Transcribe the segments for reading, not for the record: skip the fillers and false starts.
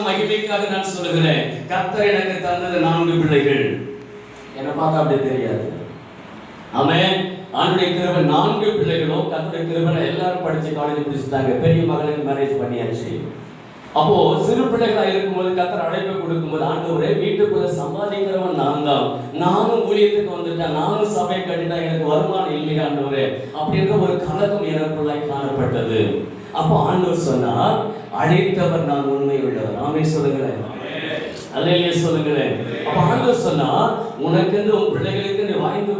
மகிமைக்காக நான் சொல்லுகிறேன். கர்த்தர் எனக்கு தந்தது 4 பிள்ளைகள். என்ன பார்த்தா அப்படி தெரியாது. ஆமென். ஆண்டுடைய கிருபை 4 பிள்ளைகளும் கர்த்தருடைய கிருபையில எல்லாரும் படிச்சு காலேஜ் முடிச்சுட்டாங்க. பெரிய மகளுக்கு மேரேஜ் பண்ணியாச்சு. அப்போ சிறு பிள்ளைகளா இருக்கும்போது கர்த்தர் அழைப்பை கொடுக்கும்போது, ஆண்டவரே வீட்டுக்குள்ள சம்பாதிக்கிறவன் நான் தான், நானும் ஊழியத்துக்கு வந்துட்டேன், நானும் சபை கட்டிட்டேன், எனக்கு வருமானம் இல்லையா ஆண்டவரே அப்படின்ற ஒரு கலக்கம் எனக்குள்ளாய் காணப்பட்டது. அப்போ ஆண்டவர் சொன்னார், அழைத்தவர் நான் உண்மை உள்ளவர். ஆமென் சொல்லுங்களேன். அல்லேலூயா சொல்லுங்களேன். அப்ப ஆண்டவர் சொன்னா, உனக்கு உன் பிள்ளைகளுக்கு நீ வாங்கி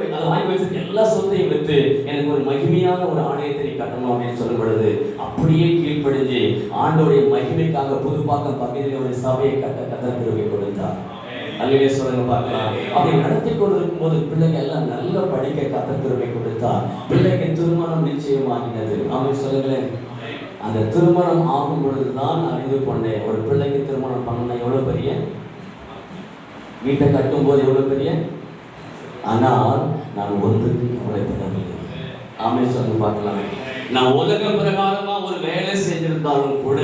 வச்சிருக்க எல்லா சொத்தையும் விட்டு எனக்கு ஒரு மகிமையான ஒரு ஆலயத்தை நீ கட்டணும் அப்படின்னு சொல்லும் பொழுது அப்படியே கீழ்ப்படிஞ்சு ஆண்டவருடைய மகிமைக்காக புதுப்பாக்கம் பகுதியில் ஒரு சபையை கர்த்தர் கிருபை கொடுத்தார். அல்லேலூயா சொல்லுங்க பார்க்கலாம். அப்படி நடத்தி கொண்டிருக்கும் போது பிள்ளைங்க எல்லாம் நல்ல படிக்க கர்த்தர் கிருபை கொடுத்தார். பிள்ளைக்கு திருமணம் நிச்சயமாகினது. ஆமென் சொல்லுங்களேன். அந்த திருமணம் ஆகும் பொழுதுதான் அறிந்து கொண்டேன், ஒரு பிள்ளைக்கு திருமணம் பண்ண எவ்வளவு பெரிய வீட்டை கட்டும் போது எவ்வளவு பெரிய, ஆனால் நான் ஒன்றுக்கு கவலைப்படவில்லை. ஆமென் சொல்லுங்க பார்க்கலாம். நான் உலக பிரகாரமா ஒரு வேலை செஞ்சிருந்தாலும் கூட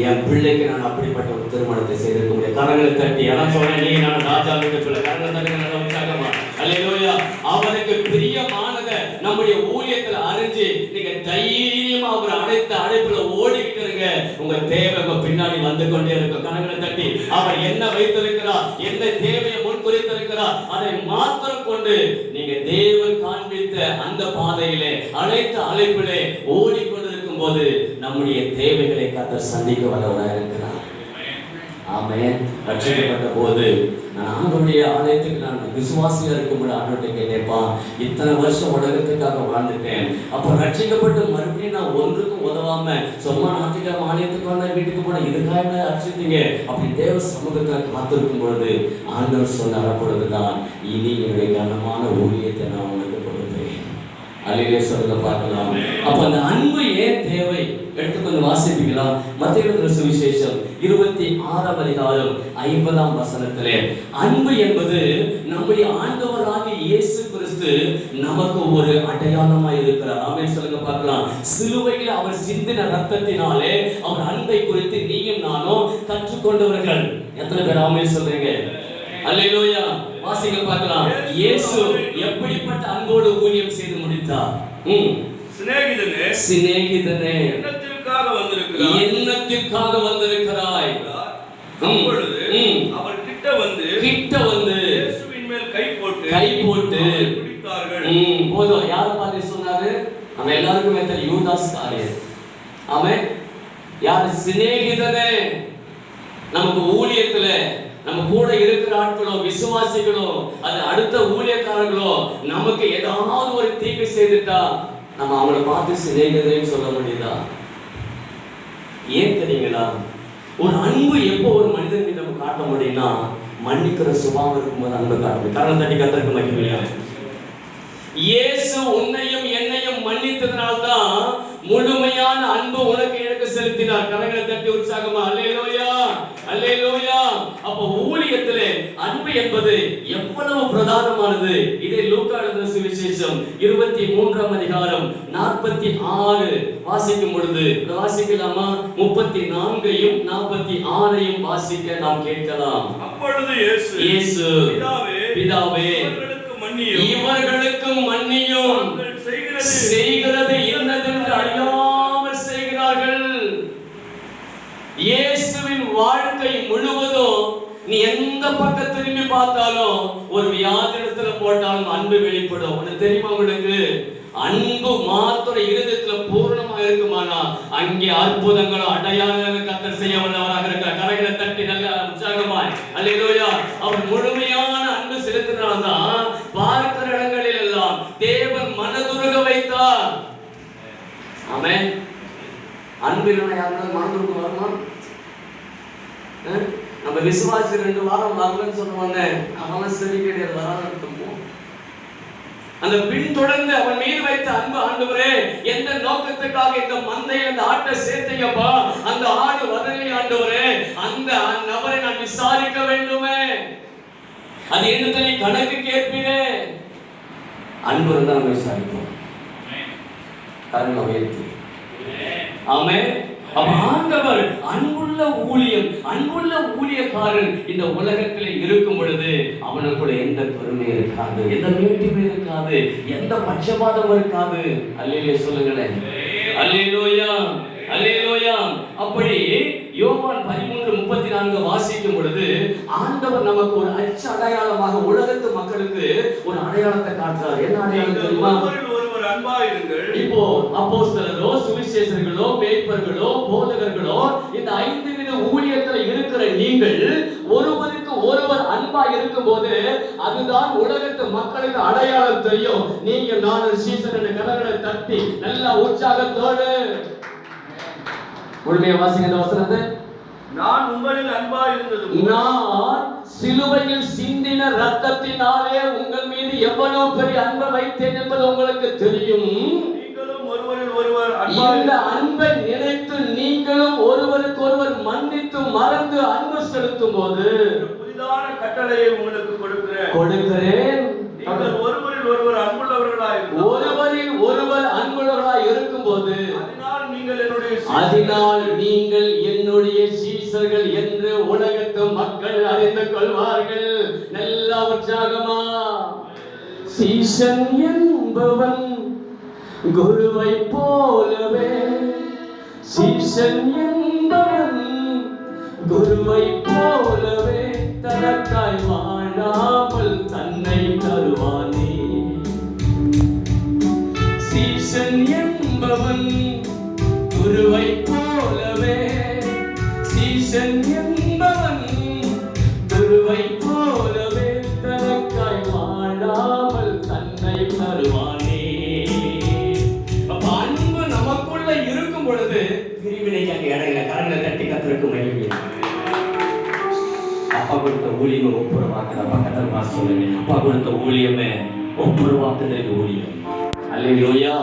என் பிள்ளைக்கு நான் அப்படிப்பட்ட ஒரு திருமணத்தை செய்திருக்க முடியாது. கரங்களை தட்டி எல்லாம் சொல்றேன், நீ நான் ராஜா வீட்டு பிள்ளை. கரங்களை தட்டி நல்ல உற்சாகமா. அல்லேலூயா. அவருக்கு பிரியமானத நம்முடைய ஊழியத்துல அறிஞ்சு நீங்க தைரியமா அவர் அழைத்த அழைப்புல ஓடிக்கிட்டு இருங்க. உங்க தேவை உங்க பின்னாடி வந்து கொண்டே இருக்கும். கரங்களை தட்டி அவர் என்ன வைத்திருக்கிறார், என்ன தேவையை முன்குறித்திருக்கிறார், அதை மாத்திரம் கொண்டு நீங்க தேவன் காண்பித்த அந்த பாதையிலே அழைத்த அழைப்பிலே ஓடிக்கொண்டிருக்கும் போது நம்முடைய தேவைகளை கர்த்தர் சந்திக்க வல்லவராக இருக்கிறார். ஆமென். ரட்சிக்கப்பட்ட போது நான் ஆண்டவருடைய ஆலயத்துக்கு நான் விசுவாசியா இருக்கும்போது ஆண்டவர்கிட்ட கேட்டேப்பா, இத்தனை வருஷம் உலகத்துக்காக வாழ்ந்துட்டேன், அப்போ ரட்சிக்கப்பட்டு மறுபடியும் நான் ஒன்றுக்கும் உதவாம சும்மா ஞாயிற்றுக்கிழமை ஆலயத்துக்கு வந்த வீட்டுக்கு போன இதுக்காக அடிச்சிட்டீங்க அப்படி தேவ சமூகத்தில் காத்திருக்கும் பொழுது ஆண்டவர் சொன்னார், அப்பொழுதுதான் இனி என்னுடைய கனமான ஊழியத்தை நான் உங்களுக்கு கொடுத்தேன். அல்லேலூயா சொல்லுங்க பார்க்கலாம். அப்ப அந்த அன்பு ஏன் தேவை எடுத்து கொஞ்சம் வாசிப்பீங்களா? மத்தேயு சுவிசேஷம் 26ஆம் அதிகாரம் 50ஆம் வசனத்திலே அன்பு என்பது நம்முடைய ஆண்டவராகிய இயேசு கிறிஸ்து நமக்கு ஒரு அடையாளமாய் இருக்கிறார். ஆமென் சொல்லுங்க பார்க்கலாம். சிலுவையில் அவர் சிந்தின ரத்தத்தினாலே அவர் அன்பை குறித்து நீயும் நானும் கற்றுக்கொண்டவர்கள். எத்தனை பேர் ஆமென் சொல்றீங்க? அல்லேலூயா. வாசிங்க பார்க்கலாம். இயேசு எப்படிப்பட்ட அன்போடு ஊழியம் செய்து முடித்தார்? சிநேகிதனே, சிநேகிதனே, என்னத்திற்காக வந்திருக்கிறாய்? அப்பொழுது அவர் கிட்ட வந்து இயேசுவின் மேல் கை போட்டு பிடித்தார்கள். போதும். யாரை பார்த்து சொன்னாரு? நம்ம எல்லாருக்குமே தெரியும், யூதாஸ் காரியர். ஆமென். யார்? சிநேகிதனே. நமக்கு ஊழியத்துல நம்ம கூட இருக்கிற ஆட்களோ விசுவாசிகளோ அது அடுத்த ஊழியக்காரர்களோ நமக்கு ஏதாவது ஒரு தீங்கு செய்துட்டா நம்ம அவங்களை பார்த்து சிநேகிதன்னு சொல்ல முடியுதா? ஏன் தெரியுங்களா? ஒரு அன்பு எப்போ ஒரு மனிதன் மீது நம்ம காட்ட முடியும்னா மன்னிக்கிற சுபாவம் இருக்கும்போது அன்பு காட்ட முடியும். காரணம் தட்டி கர்த்தருக்கு மகிமையா. இயேசு உன்னையும் என்னையும் மன்னித்ததனால்தான் முழுமையான அன்பு உனக்கு எனக்கு செலுத்தினார். கரங்களை தட்டி உற்சாகமா அல்லேலூயா, அல்லேலூயா. அப்ப ஊழியத்திலே அன்பு என்பது எவ்வளவு பிரதானமானது. இதை லூக்கா எழுதின சுவிசேஷம் 23ஆம் அதிகாரம் 46 வாசிக்கும் பொழுது வாசிக்கலாமா? 34ஐயும் 46ஐயும் வாசிக்க நாம் கேட்கலாம். அப்பொழுது இயேசு பிதாவே இவர்களுக்கும் மன்னியும், செய்கிறது என்னதென்று அறியாமல் செய்கிறார்கள். இயேசுவின் வாழ்க்கை முழுவதும் நீ எந்த பக்கம் திரும்பி பார்த்தாலும் ஒரு வியாதி இடத்துல போட்டாலும் அன்பு வெளிப்படும். உனக்கு தெரியுமா? உங்களுக்கு அன்பு மாத்திரம் இருதயத்துல பூர்ணமா இருக்குமானா அங்கே அற்புதங்களும் அடையாளங்களும் கர்த்தர் செய்ய வல்லவராக இருக்கிறார். கரங்களை தட்டி நல்ல உற்சாகமாய் அல்லேலூயா. அவர் முழுமையான அன்பு செலுத்தினால்தான் பார்க்கிற இடங்களில் எல்லாம் தேவன் மனதுருக வைத்தார். ஆமென். அன்பு இல்லைன்னா யாருன்னா மனதுருக வருமா? நம்ம விசுவாசி 2 வாரம் வரலன்னு சொன்னோன்னே அவன் சரி கிடையாது வரான்னு அந்த பின்தொடர்ந்து அவன் மீது வைத்த அன்பு, ஆண்டவரே எந்த நோக்கத்துக்காக இந்த மந்தையில் அந்த ஆட்டை சேர்த்தீங்கப்பா, அந்த ஆடு வரலை ஆண்டவரே, அந்த நபரை நான் விசாரிக்க வேண்டுமே, அது என்ன கணக்கு கேட்பீரே. அன்பு இருந்தா நம்ம விசாரிப்போம். கரங்களை உயர்த்தி ஆமென். அப்ப ஆண்டவர் அன்புள்ள ஊழியம், அன்புள்ள ஊழியக்காரன் இந்த உலகத்தில் இருக்கும் பொழுது அவனுக்குள்ள எந்த பெருமை இருக்காது, எந்த மேட்டிமை இருக்காது, எந்த பட்சபாதம் இருக்காது. அல்லேலூயா சொல்லுங்களேன். அல்லேலூயா, அல்லேலூயா. அப்படி யோவான் 13:34 வாசிக்கும் பொழுது ஆண்டவர் நமக்கு ஒரு அச்ச அடையாளமாக உலகத்து மக்களுக்கு ஒரு அடையாளத்தை காட்டுறார். என்ன அடையாளம் தெரியுமா? இப்போ அப்போஸ்தலரோ, சுவிசேஷர்களோ, மேய்ப்பர்களோ, போதகர்களோ, இந்த 5 வித ஊழியத்துல இருக்கிற நீங்கள் ஒருவருக்கு ஒருவர் அன்பா இருக்கும்போது அதுதான் உலகத்து மக்களுக்கு அடையாளம் தெரியும். நீங்க நானும் சீசன் கரங்களை தட்டி நல்ல உற்சாகத்தோடு முழுமையை வாசிங்க இந்த வசனத்தை. நான் உங்களில் அன்பா இருந்தது, நான் சிலுவையில் சிந்தின ரத்தத்தினாலே உங்கள் மீது எவ்வளவு பெரிய அன்பை வைத்தேன் என்பது உங்களுக்கு தெரியும். நீங்களும் ஒருவரில் ஒருவர் இந்த அன்பை நினைத்து நீங்களும் ஒருவருக்கு ஒருவர் மன்னித்து மறந்து அன்பு செலுத்தும் போது புதிதான கட்டளையை உங்களுக்கு கொடுக்கிறேன். நீங்கள் ஒருவரில் ஒருவர் அன்புள்ளவர்களாய் இருக்கும்போது அதனால் நீங்கள் என்னுடைய சீசர்கள் என்று உலகத்து மக்கள் அறிந்து கொள்வார்கள். நல்ல உற்சாகமா. சீசன் என்பவன் குருவை போலவே, சீசன் என்பவன் குருவை போலவே தனக்காய் வாழாமல் தன்னை தருவானே. சீசன் என்பவன் குருவை போலவே, சீசன் என்பவன் குருவை போலவே தனக்காய் வாழாமல் தன்னை தருவானே. அப்ப அன்பு நமக்குள்ள இருக்கும் பொழுது பிரிவினைக்கு அங்கே இடையில கரங்களை தட்டி கத்திருக்கும். அப்பா கொடுத்த ஊழியமே ஒப்புரவாக்குற பக்கத்தில் மாசம் சொல்லுங்க. அப்பா கொடுத்த ஊழியமே ஒப்புரவாக்குதல் ஊழியம். அல்லேலூயா.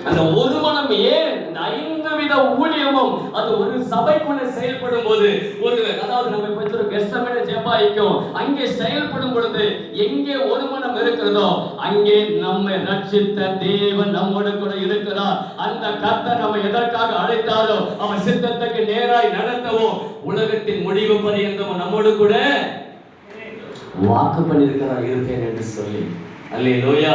அந்த ஒரு மனம் ஏன் இந்த 5 வித ஊழியமும் அது ஒரு சபைக்குள்ள செயல்படும் போது ஒரு அதாவது நம்ம பெற்ற கெஸ்டமேட் ஜெபாய்க்கும் அங்கே செயல்படும் பொழுது எங்கே ஒரு மனம் இருக்கிறதோ அங்கே நம்மை ரட்சித்த தேவன் நம்மோடு கூட இருக்கிறார். அந்த கர்த்தர் நம்ம எதற்காக அழைத்தாரோ அவன் சித்தத்துக்கு நேராய் நடத்தவோ உலகத்தின் முடிவு பரியந்தம் நம்மோடு கூட வாக்கு பண்ணியிருக்கிறார் இருப்பேன் என்று சொல்லி. அல்லேலூயா.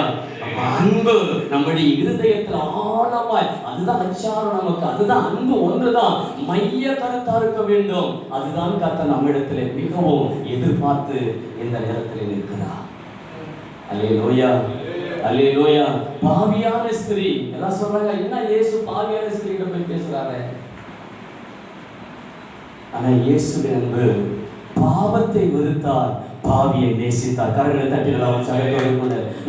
அன்பு நம்முடைய இருதயத்துல ஆழமாய், அதுதான் அச்சாரம் நமக்கு, அதுதான் அன்பு ஒன்றுதான் மைய கருத்தா இருக்க வேண்டும். அதுதான் கர்த்தர் நம்மிடத்திலே மிகவும் எதிர்பார்த்து இந்த நேரத்தில் இருக்கிறார். அல்லேலூயா, அல்லேலூயா. பாவியான ஸ்திரீ எல்லாம் சொல்றாங்க, என்ன இயேசு பாவியான ஸ்திரீ போய் பேசுறாரு. ஆனா இயேசுவின் அன்பு பாவத்தை வெறுத்தார், பாவியை நேசித்தார். கரங்களை தட்டி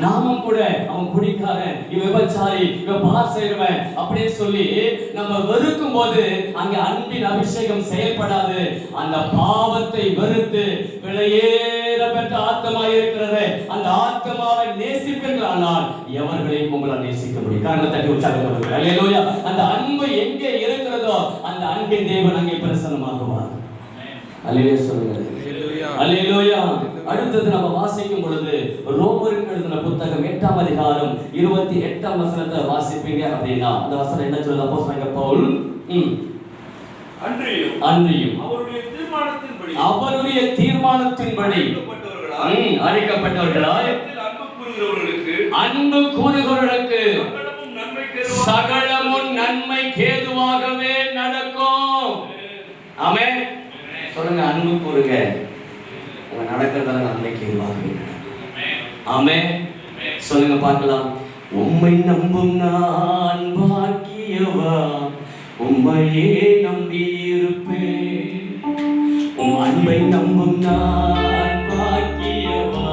நாமும் கூட அவன் குடிக்காரன், இவன் விபச்சாரி, இவன் பார் செய்றவன் அப்படின்னு சொல்லி நம்ம வெறுக்கும் போது அங்க அன்பின் அபிஷேகம் செயல்படாது. அந்த பாவத்தை வெறுத்து விலையேற பெற்ற ஆத்மா இருக்கிறது, அந்த ஆத்மாவை நேசிப்பீர்களானால் எவர்களையும் உங்களால் நேசிக்க முடியும். கரங்களை தட்டி உற்சாகப்படுத்துங்கள். அல்லேலூயா. அந்த அன்பு எங்கே இருக்கிறதோ அந்த அன்பின் தேவன் அங்கே பிரசன்னமாகுவார். அல்லேலூயா சொல்லுங்கள். அல்லேலூயா. அடுத்தது நம்ம வாசிக்கும் பொழுது ரோமருக்கு எழுதின புத்தகம் 8ஆம் அதிகாரம் 28ஆம் வசனத்தை வாசிப்பீங்க அப்படின்னா அந்த வசனம் என்ன சொல்லுது? அப்போஸ்தலன் பவுல் அன்றியும் அவருடைய தீர்மானத்தின்படி அழைக்கப்பட்டவர்களாய் அன்பு கூறுகிறவர்களுக்கு சகலமும் நன்மை கேதுவாகவே நடக்கும். ஆமென் சொல்லுங்க. அன்பு கூறுங்க, உங்க நடக்கிறதால நன்மைக்கு ஏதுவாகவே நடக்கும். ஆமென் சொல்லுங்க பார்க்கலாம். உம்மை நம்பும் நான் பாக்கியவா, உம்மையே நம்பி இருப்பேன். உம் அன்பை நம்பும் நான் பாக்கியவா,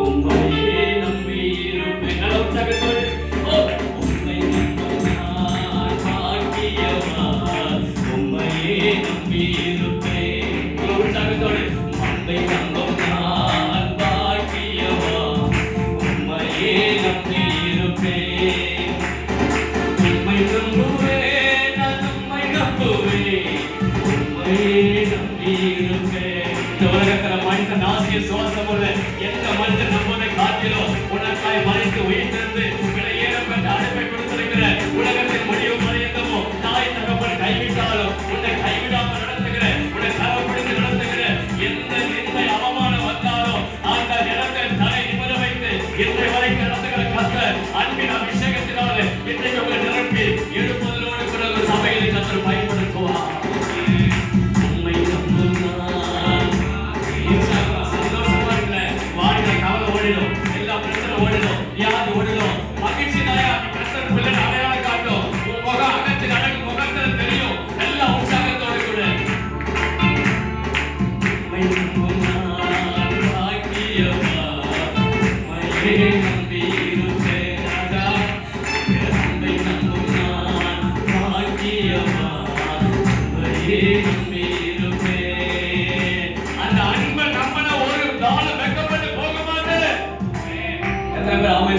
உம்மையே நம்பி இருப்பேன். உம்மை நம்பும் நான் பாக்கியவா, உம்மையே நம்பி இருப்பேன். அன்பை நம்பும் நான் பாக்கியவா, உம்மையே நம்பி இருப்பேன். உம்மை நம்புவேன், நான் உம்மை நம்புவேன், உம்மையே நம்பி இருப்பேன். இந்த உலகத்தில்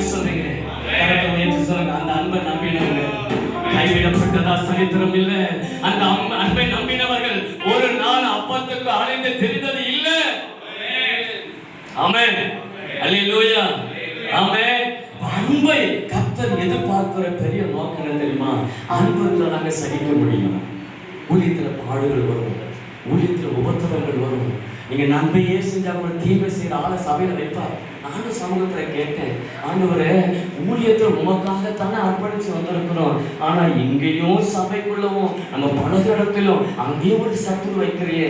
ஆமென் சொல்றீங்க? கரத்தை உயர்த்தி சொல்லுங்க. அந்த அன்பை நம்பினவங்க கைவிடப்பட்டதா சரித்திரம் இல்ல. அந்த அன்பை நம்பினவர்கள் ஒரு நாள் அப்பத்துக்கு அலைந்து தெரிந்தது இல்ல. ஆமென், அல்லேலூயா, ஆமென். அன்பை கர்த்தர் எதிர்பார்க்கிற பெரிய நோக்கம் என்ன தெரியுமா? அன்பு இருந்தால் நாங்க சகிக்க முடியும். ஊழியத்துல பாடுகள் வரும், ஊழியத்துல உபத்திரங்கள் வரும். நீங்க நன்மையே செஞ்சா கூட தீமை செய்யற ஆளை சபையில வைப்பார். நானும் சமூகத்துல கேட்டேன், ஆண்டவரே ஊழியத்துல உமக்காகத்தானே அர்ப்பணிச்சு வந்திருக்கிறோம், ஆனா இங்கேயும் சபைக்குள்ளவும் நம்ம பல இடத்திலும் அங்கேயும் ஒரு சத்துரு வைக்கிறியே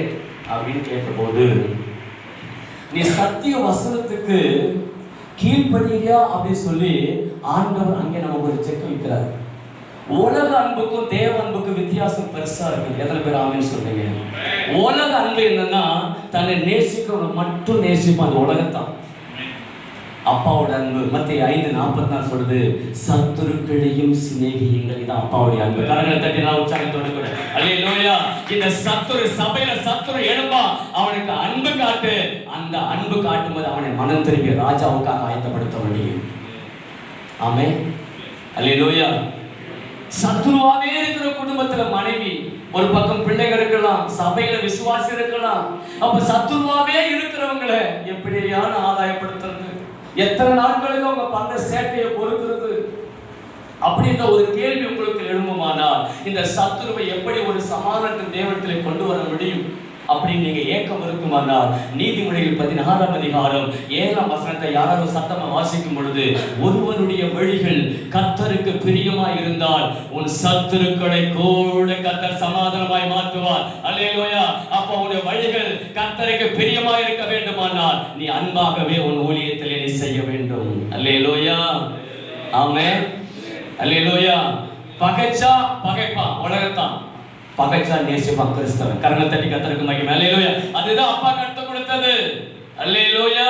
அப்படின்னு கேட்டபோது, நீ சத்திய வசனத்துக்கு கீழ்ப்படியா அப்படின்னு சொல்லி ஆண்டவர் அங்கே நமக்கு ஒரு செக் வைக்கிறார். உலக அன்புக்கும் தேவ அன்புக்கும் வித்தியாசம் பெருசா இருக்கு. எத்தனை பேர் ஆமென் சொல்றீங்க? உலக அன்பு என்னன்னா தன்னை நேசிக்கிறவங்க மட்டும் நேசிப்பான். அந்த உலகத்தான். அப்பாவோட அன்பு மத்திய 5:44 சொல்றது, சத்துருக்களையும் சிநேகியுங்கள். இதான் அப்பாவுடைய அன்பு. கரங்களை தட்டி நான் உற்சாகத்தோட கூட அல்லேலூயா. இந்த சத்துரு சபையில சத்துரு எழும்பா, அவனுக்கு அன்பு காட்டு. அந்த அன்பு காட்டும்போது அவனை மனம் திரும்பி ராஜாவுக்காக ஆயத்தப்படுத்த முடியும். ஆமென், அல்லேலூயா. சத்துருவாவே இருக்கிற குடும்பத்துல மனைவி ஒரு பக்கம், பிள்ளைகள் இருக்கலாம், சபையில விசுவாசி இருக்கலாம். அப்ப சத்துருவாவே இருக்கிறவங்களை எப்படியான ஆதாயப்படுத்துறது? எத்தனை நாட்களுக்கு அவங்க பண்ண சேட்டையை பொறுக்கிறது? அப்படின்ற ஒரு கேள்வி உங்களுக்கு எழும்புமானால் இந்த சத்துருவை எப்படி ஒரு சமாதானத்தின் தேவனத்திலே கொண்டு வர முடியும் அப்படின்னு நீங்க ஏக்கம் இருக்குமானால், நீதிமொழிகள் 16ஆம் அதிகாரம் 7ஆம் வசனத்தை யாராவது சத்தமா வாசிக்கும் பொழுது, ஒருவனுடைய வழிகள் கர்த்தருக்கு பிரியமாய் இருந்தால் உன் சத்துருக்களை கூட கர்த்தர் சமாதானமாய் மாற்றுவார். அல்லேலூயா. அப்ப உன்னுடைய வழிகள் கர்த்தருக்கு பிரியமாய் இருக்க வேண்டுமானால் நீ அன்பாகவே உன் ஊழியத்திலே நீ செய்ய வேண்டும். அல்லேலூயா, ஆமென், அல்லேலூயா. பகைச்சா பகைப்பான், உலகத்தான். பகைச்சா நேசிப்பான் கிறிஸ்தவன். கரங்களை தட்டி கர்த்தருக்கு மகிமை. அல்லேலூயா. அதுதான் அப்பா கற்றுக் கொடுத்தது. அல்லேலூயா.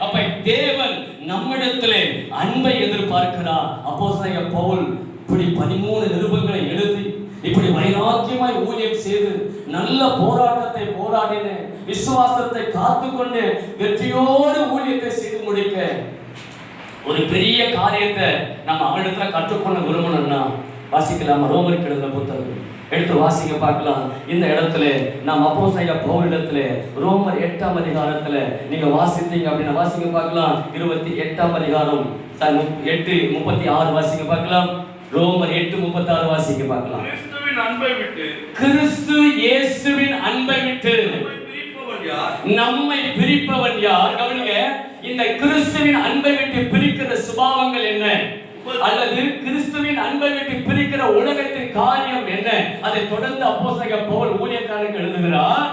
அப்ப தேவன் நம்மிடத்திலே அன்பை எதிர்பார்க்கிறார். அப்போஸ்தலன் பவுல் இப்படி 13 நிருபங்களை எழுதி இப்படி வைராக்கியமாய் ஊழியம் செய்து நல்ல போராட்டத்தை போராடின, விசுவாசத்தை காத்துக்கொண்டு வெற்றியோடு ஊழியத்தை செய்து முடிக்க ஒரு பெரிய காரியத்தை நம்ம அவனிடத்துல கற்றுக்கொள்ள விரும்பணும்னா வாசிக்கலாம். ரோமருக்கு எழுதின புத்தகம் எடுத்து வாசிக்க பார்க்கலாம். இந்த இடத்துல நாம் அப்போஸ்தலன் பவுலிடத்துல ரோமர் 8ஆம் அதிகாரத்துல நீங்க வாசித்தீங்க அப்படின்னா வாசிக்க பார்க்கலாம். 28ஆம் அதிகாரம் 8:36 வாசிக்க பார்க்கலாம். ரோமர் 8:36 வாசிக்க பார்க்கலாம். கிறிஸ்துவின் அன்பை விட்டு, கிறிஸ்து இயேசுவின் அன்பை விட்டு நம்மை பிரிப்பவன் யார்? கவனிங்க, இந்த கிறிஸ்துவின் அன்பை விட்டு பிரிக்கிற சுபாவங்கள் என்ன, அல்லது கிறிஸ்துவின் அன்பை விட்டு பிரிக்கிற உலகத்தின் காரியம் என்ன? அதை தொடர்ந்து அப்போஸ்தலன் பவுல் ஊழியக்காரனுக்கு எழுதுகிறார்.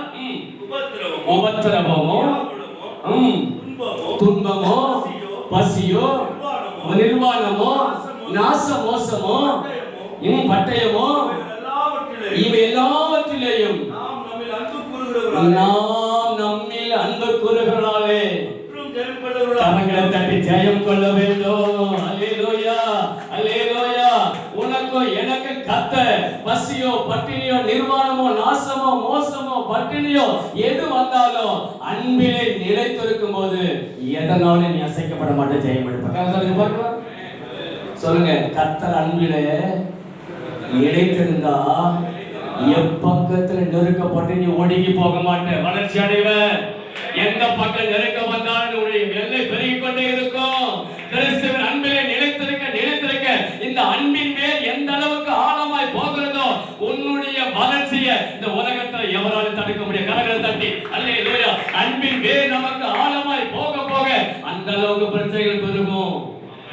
உபத்திரவமோ, துன்பமோ, பசியோ, நிர்வாணமோ, நாச மோசமோ, பட்டயமோ, இவை எல்லாவற்றிலேயும் நாம் நம்மில் அன்பு கூறுகிறாளே கரங்களை தட்டி ஜெயம் கொள்ள வேண்டும். அல்லேலூயா, அல்லேலூயா. உனக்கும் எனக்கு கர்த்தர் பசியோ பட்டினியோ நிர்வாணமோ நாசமோ மோசமோ பட்டினியோ எது வந்தாலும் அன்பிலே நிலைத்திருக்கும் போது எதனாலும் நீ அசைக்கப்பட மாட்டே, ஜெயம் எடுப்ப. சொல்லுங்க, கர்த்தர் அன்பிலே நிலைத்திருந்தா எப்பக்கத்துல நெருக்கப்பட்டு நீ ஒடுங்கி போக மாட்டே, வளர்ச்சி அடைவ. எந்த பக்கம் நெருக்க வந்தாலும் எல்லை பெருகிக் கொண்டே இருக்கும். கிறிஸ்துவின் அன்பிலே நிலைத்திருக்க இந்த அன்பின் மேல் எந்த அளவுக்கு ஆழமாய் போகிறதோ உன்னுடைய வளர்ச்சியை இந்த உலகத்துல எவராலும் தடுக்க முடியும். கரங்களை தட்டி அல்லேலூயா. அன்பின் மேல் நமக்கு ஆழமாய் போக போக அந்த அளவுக்கு பிரச்சனைகள் பெருகும்.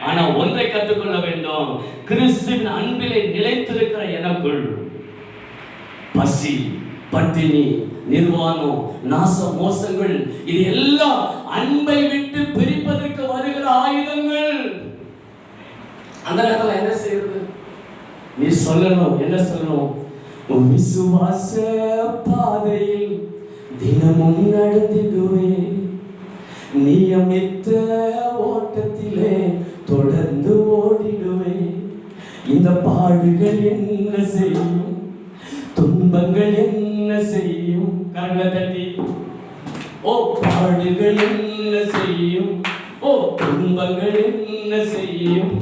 ஆனா ஒன்றை கற்றுக்கொள்ள வேண்டும், கிறிஸ்துவின் அன்பிலே நிலைத்திருக்கிற எனக்குள் பசி பட்டினி நிர்வாணம் நாச மோசங்கள் இது எல்லாம் அன்பை விட்டு பிரிப்பதற்கு வருகிற ஆயுதங்கள். அந்த நேரத்துல என்ன செய்யறது? நீ சொல்லணும், என்ன சொல்லணும்? விசுவாச பாதையில் தினமும் நடந்திடுவேன், நியமித்த ஓட்டத்திலே தொடர்ந்து ஓடிடுவேன். இந்த பாடுகள் என்ன செய்யும், துன்பங்கள் என்ன செய்யும்? கரங்களை தட்டி. ஓ பாடுகள் என்ன செய்யும், ஓ துன்பங்கள் என்ன செய்யும்,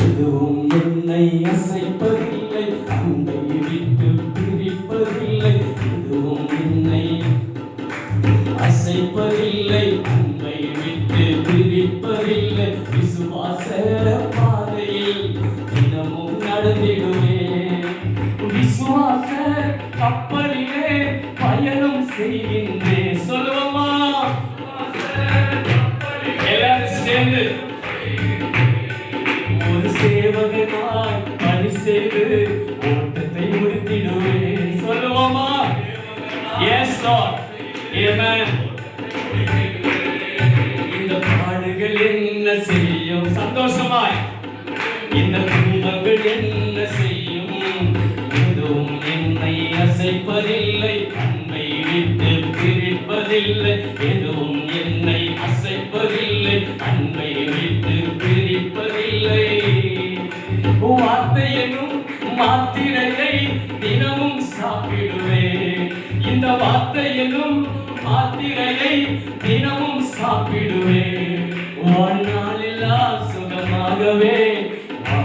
எதுவும் என்னை அசைப்பதில்லை, அன்பை விட்டு பிரிப்பதில்லை, எதுவும் என்னை அசைப்பதில்லை, அன்பை விட்டு பிரிப்பதில்லை. விசுவாச பாதையில் தினமும் நடந்திடுவேன், விசுவாச கப்பலிலே பயணம் செய்கின்றேன். சொல்லுவோமா எல்லாரும் சேர்ந்து? ஒரு சேவகனாய் பணி செய்து ஓட்டத்தை முடித்திடுவேன். சொல்லுவோமா? எஸ் லார்ட், ஆமென். இந்த பாடுகள் என்ன செய்யும், சந்தோஷமாய் இந்த துன்பங்கள் என்ன செய்யும், எதுவும் என்னை அசைப்பதில்லை, அன்பை விட்டு பிரிப்பதில்லை, எதுவும் என்னை அசைப்பதில்லை, அன்பை விட்டு பிரிப்பதில்லை. வார்த்தை என்னும் மாத்திரையை தினமும் சாப்பிடுவேன், இந்த வார்த்தை என்னும் மாத்திரையை தினமும் சாப்பிடுவேன். வாழ்நாளெல்லாம் சுகமாகவே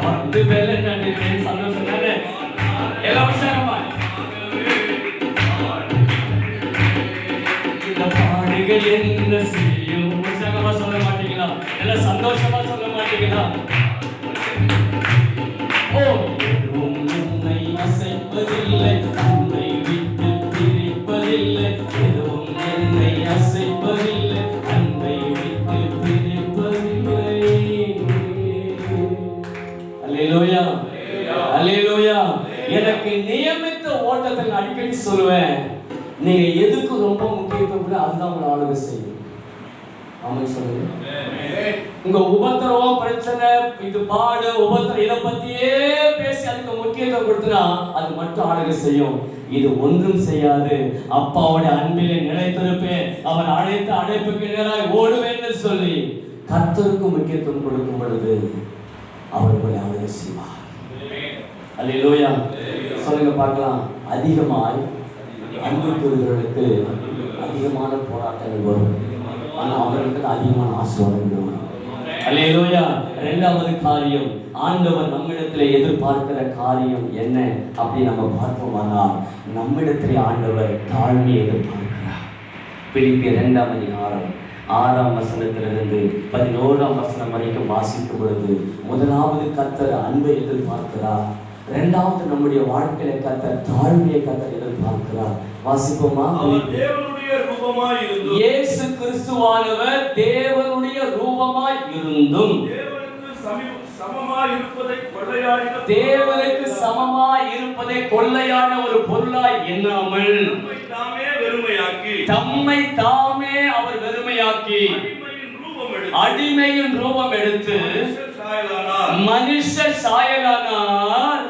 வாழ்ந்து வெல்ல நினைப்பேன். சந்தோஷம் தானே? எல்லாம் உற்சாகமா? இந்த பாடுகள் என்ன செய்யும், உற்சாகமா சொல்ல மாட்டீங்களா? எல்லாம் சந்தோஷமா சொல்ல மாட்டீங்களா? ஓ எதுவும் என்னை அசைப்பதில்லை, அன்பை விட்டு பிரிப்பதில்லை, எதுவும் என்னை அசைப்பதில்லை, அன்பை விட்டு பிரிப்பதில்லை. அல்லேலூயா, அல்லேலூயா. எனக்கு நியமித்த ஓட்டத்தை அடிக்கடி சொல்லுவேன், நீங்க எதுக்கு ரொம்ப முக்கியத்துவம் கூட அதுதான் உங்களை ஆளுகை செய்யும். ஆமாம் சொல்லுங்க. உங்க உபத்திரவம் பிரச்சனை, இது பாடு உபத்திரம், இதை பத்தியே பேசி அதுக்கு முக்கியத்துவம் கொடுத்தனா அது மட்டும் ஆளுகை செய்யும். இது ஒன்றும் செய்யாது. அப்பாவுடைய அன்பிலே நிலைத்திருப்பேன், அவன் அழைத்த அழைப்புக்கு நேராக ஓடுவேன்னு சொல்லி கர்த்தருக்கு முக்கியத்துவம் கொடுக்கும் பொழுது அவர் உங்களை ஆளுகை செய்வார். அல்லேலூயா. சொல்லுங்க பார்க்கலாம். அதிகமாய் அன்பு கூறுகிறவர்களுக்கு அதிகமான போராட்டங்கள் வரும், ஆனால் அவர்களுக்கு அதிகமான ஆசீர்வாதங்கள் வரும். அல்லேலூயா. இரண்டாவது காரியம், ஆண்டவர் நம்மிடத்தில் எதிர்பார்க்கிற காரியம் என்ன அப்படி நம்ம பார்ப்போமானால், நம்மிடத்திலே ஆண்டவர் தாழ்மையை எதிர்பார்க்கிறார். பிலிப்பியர் 2ஆம் அதிகாரம் 6ஆம் வசனத்திலிருந்து 11ஆம் வசனம் வரைக்கும் வாசிக்கும் பொழுது, முதலாவது கர்த்தர் அன்பை எதிர்பார்க்கிறார், இரண்டாவது நம்முடைய வாழ்க்கையில கர்த்தர் தாழ்மையை கர்த்தர் எதிர்பார்க்கிறார். வாசிப்போமா? இயேசு கிறிஸ்துவானவர் தேவனுடைய ரூபமாய் இருந்தும் தேவனுக்கு சமமாய் இருப்பதை கொள்ளையான ஒரு பொருளாய் எண்ணாமல் தம்மை தாமே அவர் வெறுமையாக்கி அடிமையின் ரூபம் எடுத்து மனுஷ சாயலானார்.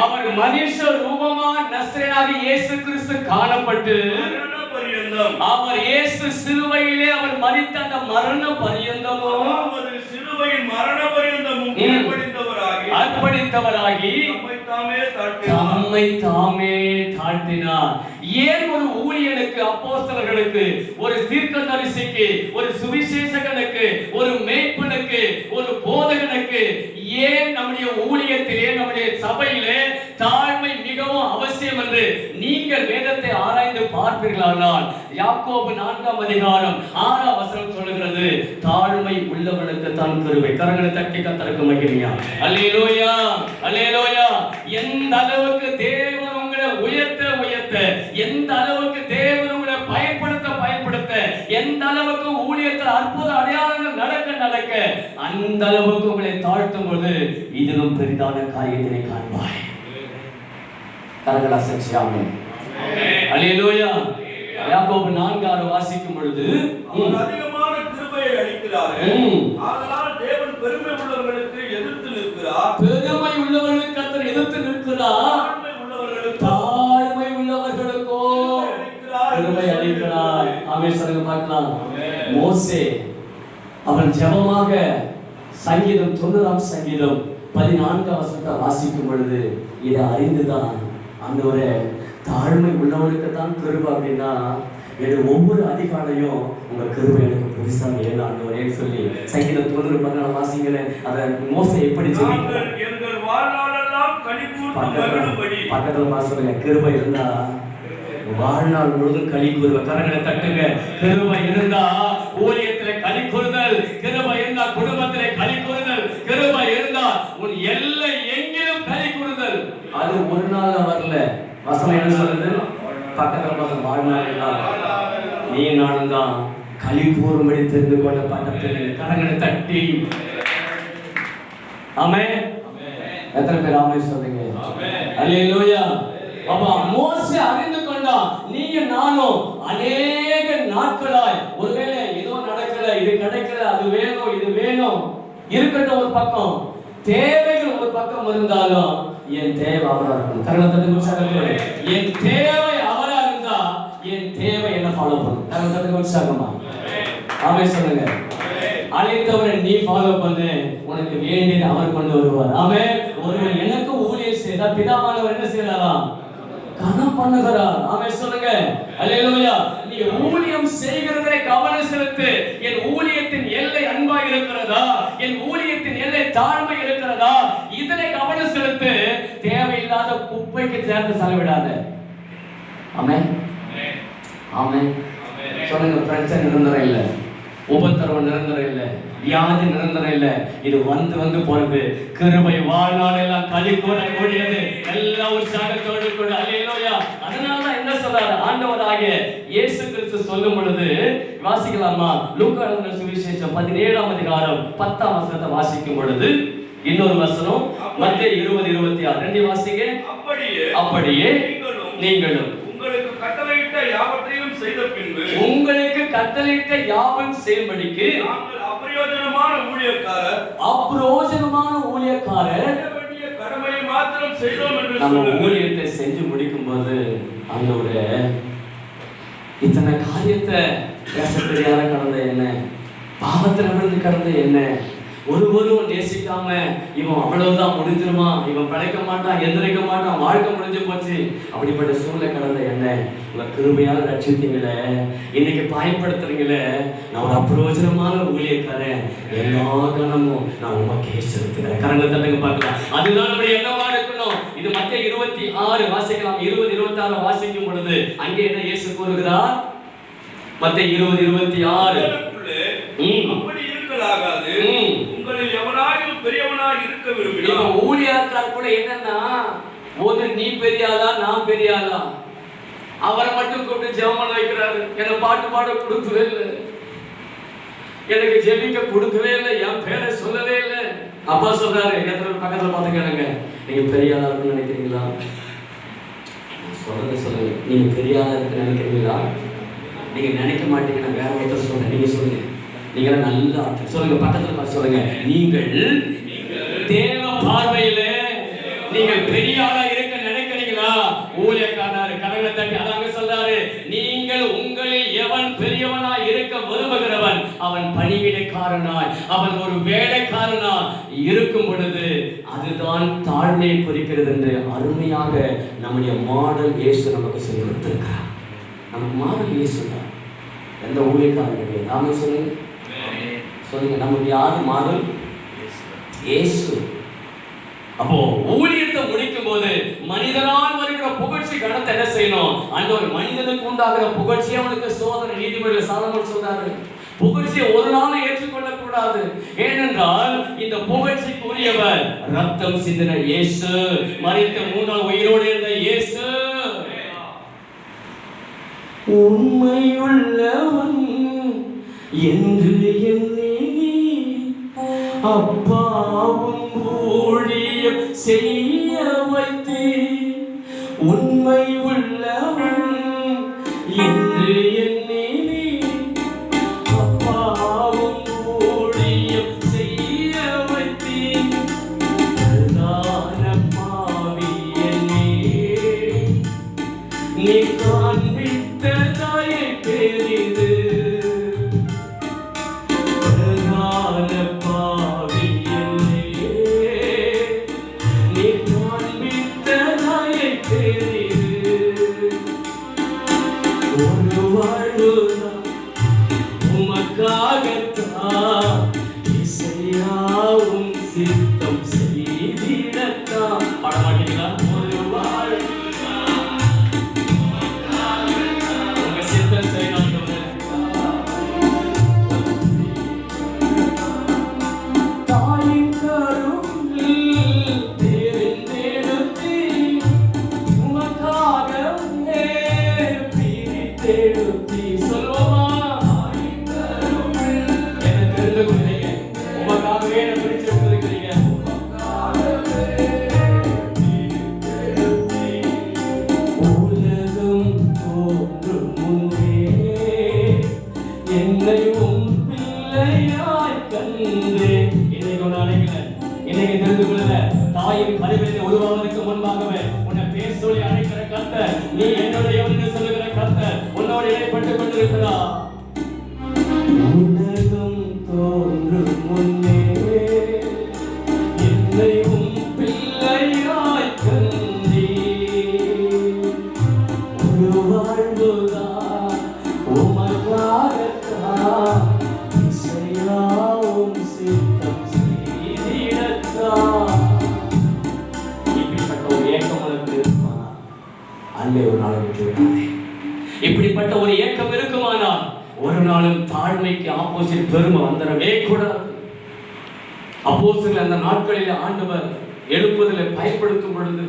அவர் மனுஷ ரூபமாய் நசரேயனாகிய இயேசு கிறிஸ்து காணப்பட்டு, அவர் இயேசு சிலுவையிலே அவர் மரித்த அந்த மரண பரியந்தமும் அர்ப்பணித்தவராகி தம்மை தாமே தாழ்த்தினார். ஏன் ஒரு ஊழியனுக்கு, அப்போஸ்தலர்களுக்கு, ஒரு தீர்க்கதரிசிக்கு, ஒரு சுவிசேஷகனுக்கு, ஒரு மேய்ப்பனுக்கு, ஒரு போதகனுக்கு, ஏன் நம்முடைய ஊழியத்திலே, நம்முடைய சபையிலே தாழ்மை மிகவும் அவசியம் என்று நீங்கள் வேதத்தை ஆராய்ந்து பார்ப்பீர்களானால், யாக்கோபு 4ஆம் அதிகாரம் 6ஆம் வசனம் சொல்லுகிறது, தாழ்மை உள்ளவனுக்கு தான் கிருபை. கரங்களை தட்டி கர்த்தருக்கு மகிமையா. அல்லேலூயா, அல்லேலூயா. எந்த அளவுக்கு தேவன் உங்களை உயர்த்த உயர்த்த, எந்த அளவுக்கு தேவன் உங்களை பயன்படுத்த, எந்த அளவுக்கு ஊழியத்தில் அற்புத அடையாளங்கள் நடக்க, அந்த அளவுக்கு உங்களை தாழ்த்தும் போது இதிலும் பெரிதான காரியத்தினை காண்பாய். கரங்களை அசைச்சாமே. அல்லேலூயா. யாக்கோபு 4:6 வாசிக்கும் பொழுது, அதிகமான கிருபையை அளிக்கிறார், ஆதலால் தேவன் பெருமை உள்ளவர்களுக்கு எதிர்த்து நிற்கிறார். பெருமை உள்ளவர்களுக்கு கர்த்தர் எதிர்த்து நிற்கிறார், தாழ்மை உள்ளவர்களுக்கோ பெருமை அளிக்கிறார். ஆமென் சொல்லுங்க பார்க்கலாம். மோசே அவன் ஜெபமாக சங்கீதம் 90ஆம் சங்கீதம் 14ஆம் வசனத்தை வாசிக்கும் பொழுது இதை அறிந்துதான், ஆண்டவரே தாழ்மை உள்ளவனுக்கு தான் கிருபை அப்படின்னா என் ஒவ்வொரு அதிகாலையும் உங்க கிருபை எனக்கு புதுசாக வேணும் ஆண்டவரே சொல்லி சங்கீதம் 90 வாசிங்களேன். அதை மோசே எப்படி சொல்லி எங்கள் வாழ்நாளெல்லாம் பக்கத்துல பாசுங்க. கிருபை இருந்தா வாழ்நாள் முழுதும் களி கூறுவ. கரங்களை தட்டுங்க. கிருபை இருந்தா ஊழியத்திலே களி கூறுதல், கிருபை இருந்தா குடும்பத்திலே களி கூறுதல், கிருபை இருந்தா உன் எல்லை எங்கிலும் களி கூறுதல். அது ஒரு நாள்ல வரல. வசனம் என்ன சொல்லுது? பக்கத்துல பக்கம் வாழ்நாள் எல்லாம் நீ நானும் தான் களி கூறும்படி தெரிந்து கொண்ட பக்கத்தில் கரங்களை தட்டி ஆமென். எத்தனை பேர் ஆமென் சொல்றீங்க? அல்லேலூயா. அப்ப மோசே அறிந்து கொண்டான், நீயும் நானும் அநேக நாட்களாய் ஒருவேளை ஏதோ நடக்கல, இது கிடைக்கல, அது வேணும், இது வேணும் இருக்கட்டும் ஒரு பக்கம், தேவைகள் ஒரு பக்கம் இருந்தாலும் என் தேவை அவரா இருக்கும். கரணத்துக்கு என் தேவை அவரா இருந்தா என் தேவை என்ன ஃபாலோ பண்ணும். கரணத்துக்கு உற்சாகமா ஆமென் சொல்லுங்க. அழைத்தவரை நீ ஃபாலோ பண்ணு, உனக்கு வேண்டியது அவர் கொண்டு வருவார். ஆமென். ஒருவன் எனக்கு ஊழியம் செய்தா பிதாவானவர் என்ன செய்யலாம்? கனம் பண்ணுகிறார். ஆமென் சொல்லுங்க. அல்லேலூயா. நீ ஊழியம் செய்கிறதிலே கவனம் செலுத்து. என் ஊழியத்தின் எல்லை அன்பா இருக்கிறதா, என் ஊழியத்தின் எல்லை தாழ்மை இருக்கிறதா, இதிலே கவனம் செலுத்து. தேவையில்லாத குப்பைக்கு சேர்ந்து செலவிடாத. ஆமென் ஆமென் சொல்லுங்க. பிரச்சனை நிரந்தரம் இல்லை, உபத்திரவம் நிரந்தரம் இல்லை, வியாதி நிரந்தரம் இல்லை. இது வந்து வந்து போறது. கிருபை வாழ்நாள் எல்லாம் களி கூறக்கூடியது. எல்லா உற்சாகத்தோடு கூட. அல்லேலூயா. அதனாலதான் என்ன சொல்றாரு ஆண்டவராகிய இயேசு கிறிஸ்து சொல்லும் பொழுது வாசிக்கலாமா? லூக்கா எழுதின சுவிசேஷம் 17ஆம் அதிகாரம் 10ஆம் வசனத்தை வாசிக்கும் பொழுது இன்னொரு வசனம் மத்தேயு 20:26 ரெண்டு வாசிங்க. அப்படியே நீங்களும் உங்களுக்கு கட்டளையிட்ட யாவற்றையும் செய்த பின்பு உங்களுக்கு கட்டளையிட்ட யாவும் செய்யும்படிக்கு நாங்கள் அப்பிரயோஜனமான ஊழியக்காரர் கடமையை மாத்திரம் செய்தோம் என்று நம்ம ஊழியத்தை செஞ்சு முடிக்கும் போது ஆண்டவரே இத்தனை காரியத்தை பேச தெரியாத கடந்த என்ன, பாவத்தில் விழுந்து கடந்த என்ன, ஒருவரும் நேசிக்காம இவன் அவ்வளவுதான் முடிஞ்சிருமா, இவன் பிழைக்க மாட்டான், எந்திரிக்க மாட்டான், வாழ்க்கை முடிஞ்சு போச்சு, அப்படிப்பட்ட சூழ்நிலை கடந்த என்ன உங்க கிருபையால் ரட்சித்தீங்களே, இன்னைக்கு பயன்படுத்துறீங்களே, நான் ஒரு அப்பிரோஜனமான ஊழியக்காரன், எல்லா கணமும் நான் உமக்கே செலுத்துகிறேன். கரங்களை தட்டுங்க பார்க்கலாம். அதுதான் நம்முடைய என்னவா இருக்கணும். இது மத்தேயு 26 வாசிக்கலாம். 20-26 வாசிக்கும் பொழுது அங்கே என்ன இயேசு கூறுகிறார்? மத்தேயு 20-26 உங்களில் எவனாகிலும் பெரியவனாக இருக்க விரும்பினார். ஊழியக்காரர் கூட என்னன்னா, ஒன்று நீ பெரியாளா நான் பெரியாளா, அவரை மட்டும் கூப்பிட்டு ஜெபம் பண்ண வைக்கிறாரு. எனக்கு பாட்டு பாட கொடுக்கவே இல்லை, எனக்கு ஜெபிக்க கொடுக்கவே இல்லை, என் பேரை சொல்லவே இல்லை. அப்பா சொல்றாரு, எத்தனை பக்கத்துல பார்த்து கேளுங்க, நீங்க பெரியாளா இருக்குன்னு நினைக்கிறீங்களா? சொல்றதை சொல்லுங்க. நீங்க பெரியாளா இருக்குன்னு நினைக்கிறீங்களா? நீங்க நினைக்க மாட்டீங்க, நான் வேற ஒருத்தர் சொல்றேன், நீங்க சொல்லுங்க. நீங்க நல்ல ஆட்கள் சொல்லுங்க. பக்கத்துல பார்த்து சொல்லுங்க, நீங்கள் தேவ பார்வையில நீங்கள் பெரிய ஆளா இருக்க நினைக்கிறீங்களா? ஊழியக்காரர் கரங்களை தட்டி அதாங்க சொல்றாரு, நீங்கள் உங்களில் எவன் பெரியவனா இருக்க விரும்புகிறவன் அவன் பணிவிடைக்காரனாய், அவன் ஒரு வேலைக்காரனாய் இருக்கும் பொழுது அதுதான் தாழ்மையை குறிக்கிறது என்று அருமையாக நம்முடைய மாடல் இயேசு நமக்கு சொல்லி கொடுத்திருக்கிறார். நமக்கு மாடல் இயேசு தான். எந்த ஊழியக்காரர்கள் நாம சொல்லுங்க சொல்லுங்க, நமக்கு யாரு மாடல்? இயேசு. அப்போ ஊழியத்தை முடிக்கும் போது மனிதனால் வருகிற புகழ்ச்சி கணத்தை என்ன செய்யணும்? ஒரு மனிதனுக்கு உண்டாகிற புகழ்ச்சி அவனுக்கு சோதனை. நீதிமொழியில் சாலமோன் சொல்றாரு, புகழ்ச்சியை ஒரு நாளும் ஏற்றுக்கொள்ள கூடாது. ஏனென்றால் இந்த புகழ்ச்சிக்கு உரியவர் ரத்தம் சிந்தின இயேசு, மரித்த 3 நாள் உயிரோடு இருந்த இயேசு. உண்மையுள்ளவன் என்று எண்ணி அப்பாவும் ஊழியம் செய்ய வைத்து, உண்மை உள்ளவன் என்று எண்ணி அப்பாவும் ஊழியம் செய்ய வைத்து, பிரதான பாவி என்னே நீ காண்பித்த தாயை பெரிது, ஒரு வாழ்வுதான் உமக்காகத்தான் இசையாவும் சித்தம் செய்திடத்தான். பாட மாட்டீங்களா? ஒரு வாழ்வுதான் உங்க சித்தம் செய்யணும். தாயின் கருவில் தேர்ந்தெடுத்து உமக்காகவே பிரித்தெடுத்து சொல்லுவோமா? என்ன தெரிந்து கொண்டீங்க, உமக்காகவே என்ன பிரிச்செடுத்திருக்கிறீங்க. உலகம் தோன்றும் முன்பே என்னை உம் பிள்ளையாய் கண்டே. இன்னைக்கு ஒன்று அழைக்கிறேன், இன்னைக்கு தெரிந்து கொள்ளல. தாயின் கருவிலே உருவாவதற்கு முன்பாகவே உன்னை பேர் சொல்லி அழைக்கிற கர்த்தர், நீ என்னுடையவன் என்று சொல்லுகிற கர்த்தர் உன்னோடு இடைப்பட்டுக் கொண்டிருக்கிறார். உலகம் தோன்றும் முன்னே என்னை உம் பிள்ளையாய் கண்டே. ஒரு வாழ்வுதான் உமக்காகத்தான் இசையாவும் சித்தம் செய்திடத்தான். இப்படிப்பட்ட ஒரு ஏக்கம் உனக்கு இருக்குமானால் அங்கே ஒரு நாள் விட்டு விடாதே. இப்படிப்பட்ட ஒரு ஏக்கம் இருக்குமானால் ஒரு நாளும் தாழ்மைக்கு ஆப்போசிட் பெருமை வந்துடவே கூடாது. அப்போஸ்தலர்கள் அந்த நாட்களில் ஆண்டவர் எழுப்புதலை பயன்படுத்தும் பொழுது,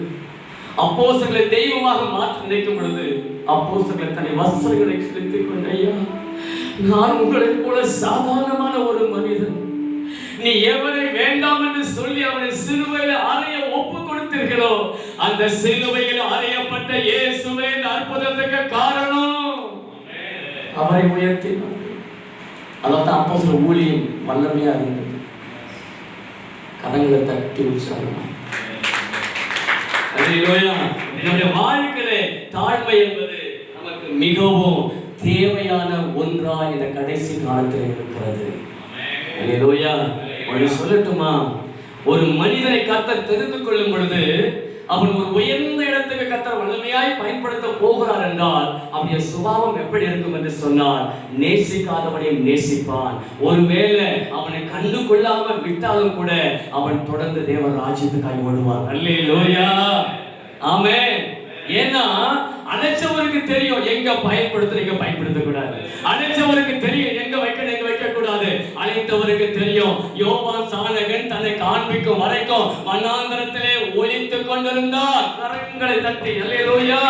அப்போஸ்தலர்களை தெய்வமாக மாற்றி நினைக்கும் பொழுது, அப்போஸ்தலர்கள் தன்னை வஸ்திரங்களை கிழித்துக் கொண்டு, ஐயா நான் உங்களைப் போல சாதாரணமான ஒரு மனிதன், நீ எவரை வேண்டாம் என்று சொல்லி அவரை சிலுவையில் அறைய ஒப்பு கொடுத்தீர்களோ அந்த சிலுவையில் அறையப்பட்ட இயேசுவே இந்த அற்புதத்துக்கு காரணம். அவரை உயர்த்தினார். அதான் அப்போஸ்தலர் ஊழியம் வல்லமையா இருந்தது. கரங்களை தட்டி உற்சாகமா. என்னுடைய வாழ்க்கையிலே தாழ்மை என்பது நமக்கு மிகவும் தேவையான ஒன்றா இந்த கடைசி காலத்தில் இருக்கிறது. அல்லேலூயா. ஒரு சொல்லட்டுமா, ஒரு மனிதனை கர்த்தர் தெரிந்து கொள்ளும் பொழுது அவன் ஒரு உயர்ந்த இடத்துக்கு கர்த்தர் வல்லமையாய் பயன்படுத்த போகிறார் என்றால் அவனுடைய சுபாவம் எப்படி இருக்கும் என்று சொன்னால், நேசிக்காதவனையும் நேசிப்பான். ஒருவேளை அவனை கண்டு கொள்ளாமல் விட்டாலும் கூட அவன் தொடர்ந்து தேவ ராஜ்யத்துக்காய் ஓடுவான். அல்லேலூயா. ஆமென். ஏன்னா அழைச்சவருக்கு தெரியும் எங்க பயன்படுத்த கூடாது. அழைச்சவருக்கு தெரியும் எங்க வைக்க கூடாது. அழைத்தவருக்கு தெரியும். யோவான் சாணகன் தன்னை காண்பிக்கும் வரைக்கும் வனாந்தரத்திலே ஒளித்துக் கொண்டிருந்தார். கரங்களை தட்டி அல்லேலூயா.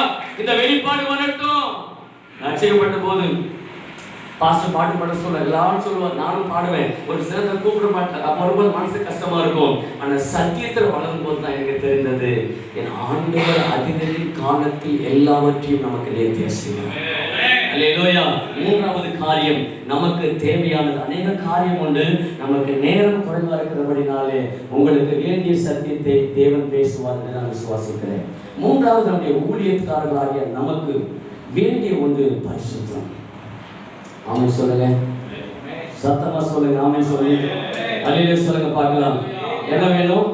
இந்த வெளிப்பாடு வரட்டும். ஆச்சரியப்பட்ட போது பாஸ்டர் பாட்டு பாட சொல்ல எல்லாரும் சொல்லுவார், நானும் பாடுவேன். ஒரு சிலத்தை கூப்பிட மாட்டேன். அப்போ ரொம்ப மனசு கஷ்டமா இருக்கும். ஆனா சத்தியத்தில் வளரும் போது தான் எனக்கு தெரிந்தது, என் ஆண்டவர் அதினரின் காலத்தில் எல்லாவற்றையும் நமக்கு நேர்த்தியா செய்வார். அல்லேலூயா. மூன்றாவது காரியம், நமக்கு தேவையானது அநேக காரியம் உண்டு. நமக்கு நேரம் குறைவா இருக்கிறபடினாலே உங்களுக்கு வேண்டிய சத்தியத்தை தேவன் பேசுவார் என்று நான் விசுவாசிக்கிறேன். மூன்றாவது, நம்முடைய ஊழியக்காரர்களாகிய நமக்கு வேண்டிய ஒன்று பரிசுத்தம். ஆமென் சொல்லுங்க, சத்தமா சொல்லுங்க. ஆமென் சொல்லுங்க, அல்லேலூயா சொல்லுங்க பார்க்கலாம். என்ன வேணும்?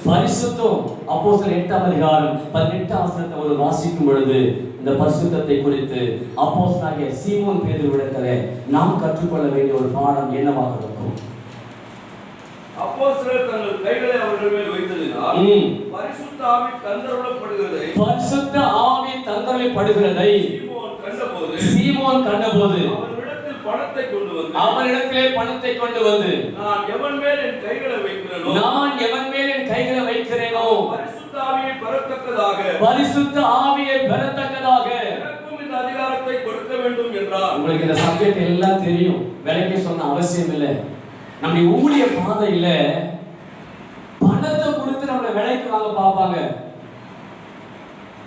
பரிசுத்தம். அப்போஸ்தலர் 8ஆம் அதிகாரம் 18ஆம் வசனத்தை ஒரு வாசிக்கும் பொழுது இந்த பரிசுத்தத்தை குறித்து அப்போஸ்தலனாகிய சீமோன் பேதுருவிடத்திலே நாம் கற்றுக்கொள்ள வேண்டிய ஒரு பாடம் என்னவாக இருக்கும்? அப்போஸ்தலர் தங்கள் கைகளை அவர்கள் மேல் வைத்ததினால் பரிசுத்த ஆவி தந்தரப்படுகிறதை சீமோன் கண்டபோது அவரிடத்திலே பணத்தை கொண்டு வந்து நான் எவன் மேல் என் கைகளை வைக்கிறேனோ பரிசுத்த ஆவியை பெறத்தக்கதாக எனக்கும் இந்த அதிகாரத்தை கொடுக்க வேண்டும் என்றார். உங்களுக்கு இந்த சப்ஜெக்ட் எல்லாம் தெரியும், விலைக்கு சொன்ன அவசியம் இல்லை. நம்முடைய ஊழிய பாதையில பணத்தை கொடுத்து நம்மளை விலைக்கு வாங்க பார்ப்பாங்க.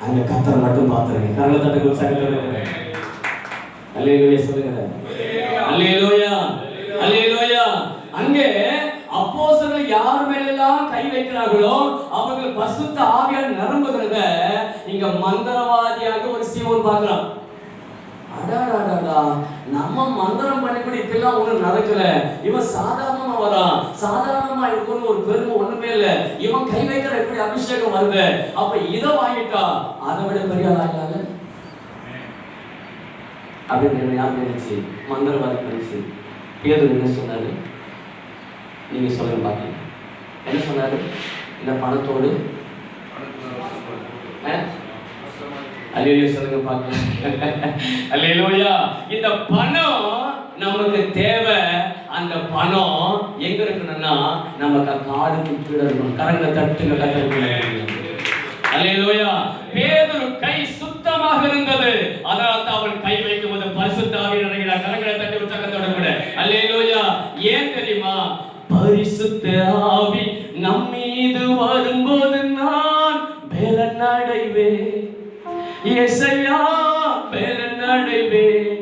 அங்க கர்த்தரை மட்டும் பார்த்துருங்க. கரங்களை தட்டுங்க சகோதரர்களே. அல்லேலூயா சொல்லுங்க. அல்லேலூயா, அல்லேலூயா. அங்கே அப்போஸ்தலர்கள் யார் மேலெல்லாம் கை வைக்கிறார்களோ அவர்கள் பரிசுத்த ஆவியால் நிரம்புகிறத இங்க மந்திரவாதியாக ஒரு சீமோன் பார்க்கிறான். அடாடாடா, நம்ம மந்திரம் பண்ணி கூட இப்பெல்லாம் ஒண்ணும் நடக்கல. இவன் சாதாரணமா வரான், சாதாரணமா இருக்கணும், ஒரு பெருமை ஒண்ணுமே இல்ல. இவன் கை வைக்கிற எப்படி அபிஷேகம் வருது, அப்ப இதை வாங்கிட்டா அதை விட பெரிய ஆளாகல. அப்படின்னு யார் நினைச்சு? மந்திரவாதி நினைச்சு. பேதுரு என்ன சொன்னாரு? நீங்க சொல்லுங்க பார்க்கலாம். என்ன சொன்னாரு? இந்த பணத்தோடு அல்லேலூயா சொல்லுங்க பார்க்கலாம். அல்லேலூயா. இந்த பணம் நமக்கு தேவை. அந்த பணம் எங்க இருக்கணும்னா நமக்கு காலுக்கு கீழே இருக்கணும். கரங்களை தட்டுங்க, கட்டுங்க. அல்லேலூயா. பேதுரு கை சுத்தமாக இருந்தது. அதனால தான் அவன் கை வைக்கும் போது பரிசுத்த ஆவி இறங்கினார். கரங்களை தட்டி உற்சாகத்தோட கூட. அல்லேலூயா. ஏன் தெரியுமா? பரிசுத்த ஆவி நம் மீது வரும்போது நான் பலன் அடைவேன். இயேசையா பலன் அடைவேன்.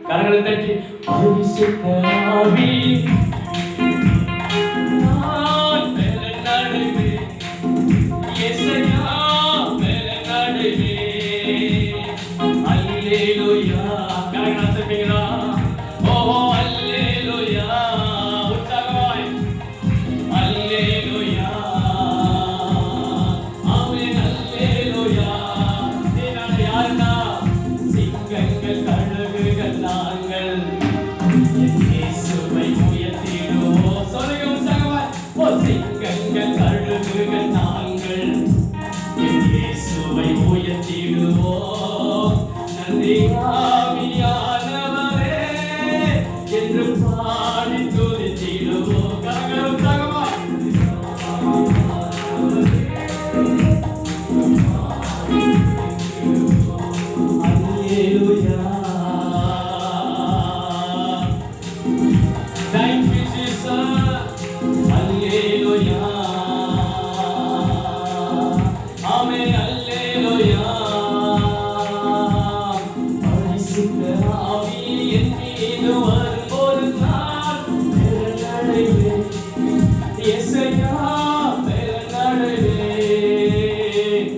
கரங்களை தட்டி பரிசுத்த ஆவி நான் பலன் அடைவேன். இயேசையா பலன் அடைவேன். அல்லேலூயா. கரங்களை தட்டுங்களா? ஓஹோ அல்லேலூயா. உற்சாகமாய் அல்லேலூயா. ஆமென் அல்லேலூயா. நீங்க யாருன்னா சிங்கங்கள் கழுகுகள் நாங்கள் இயேசுவை உயர்த்திடுவோம். சொல்லுங்க உற்சாகமாய். ஓ சிங்கங்கள் கழுகுகள் நாங்கள் இயேசுவை உயர்த்திடுவோம். நன்றி ஆவியானவரே என்று பாடி துதித்திடுவோம். கரங்கள் உற்சாகமாய். Hallelujah. Thank you, Jesus. Hallelujah. Amen. Hallelujah. பரிசுத்த ஆவி என் மீது வரும்போது நான் பலன் அடைவேன். இயேசையா பலன் அடைவேன்.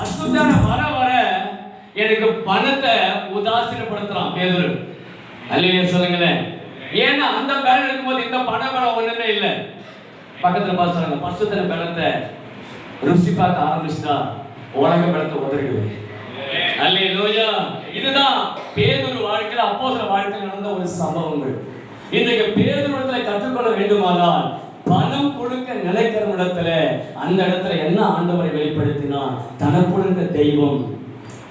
அசுத்தன வர எனக்கு பணத்தை உதாசீனப்படுத்துறான் பேதுரு. அல்லேலூயா சொல்லுங்களேன். ஏன்னா அந்த பேலன் இருக்கும்போது இந்த பண பலம் ஒண்ணுமே இல்லை. பக்கத்துல பார்த்து சொல்லுங்க, பரிசுத்த பலத்தை ருசி பார்க்க ஆரம்பிச்சுட்டா உலக பலத்தை உதறிடுவேன். அல்லேலூயா. இதுதான் பேதுரு வாழ்க்கையில அப்போஸ்தலர் வாழ்க்கையில் நடந்த ஒரு சம்பவங்கள். இன்றைக்கு பேதுருவிடத்துல கற்றுக்கொள்ள வேண்டுமானால் பணம் கொடுக்க நிலைக்கிற இடத்துல அந்த இடத்துல என்ன ஆண்டவரை வெளிப்படுத்தினார்? தனக்குள் இருந்த தெய்வம்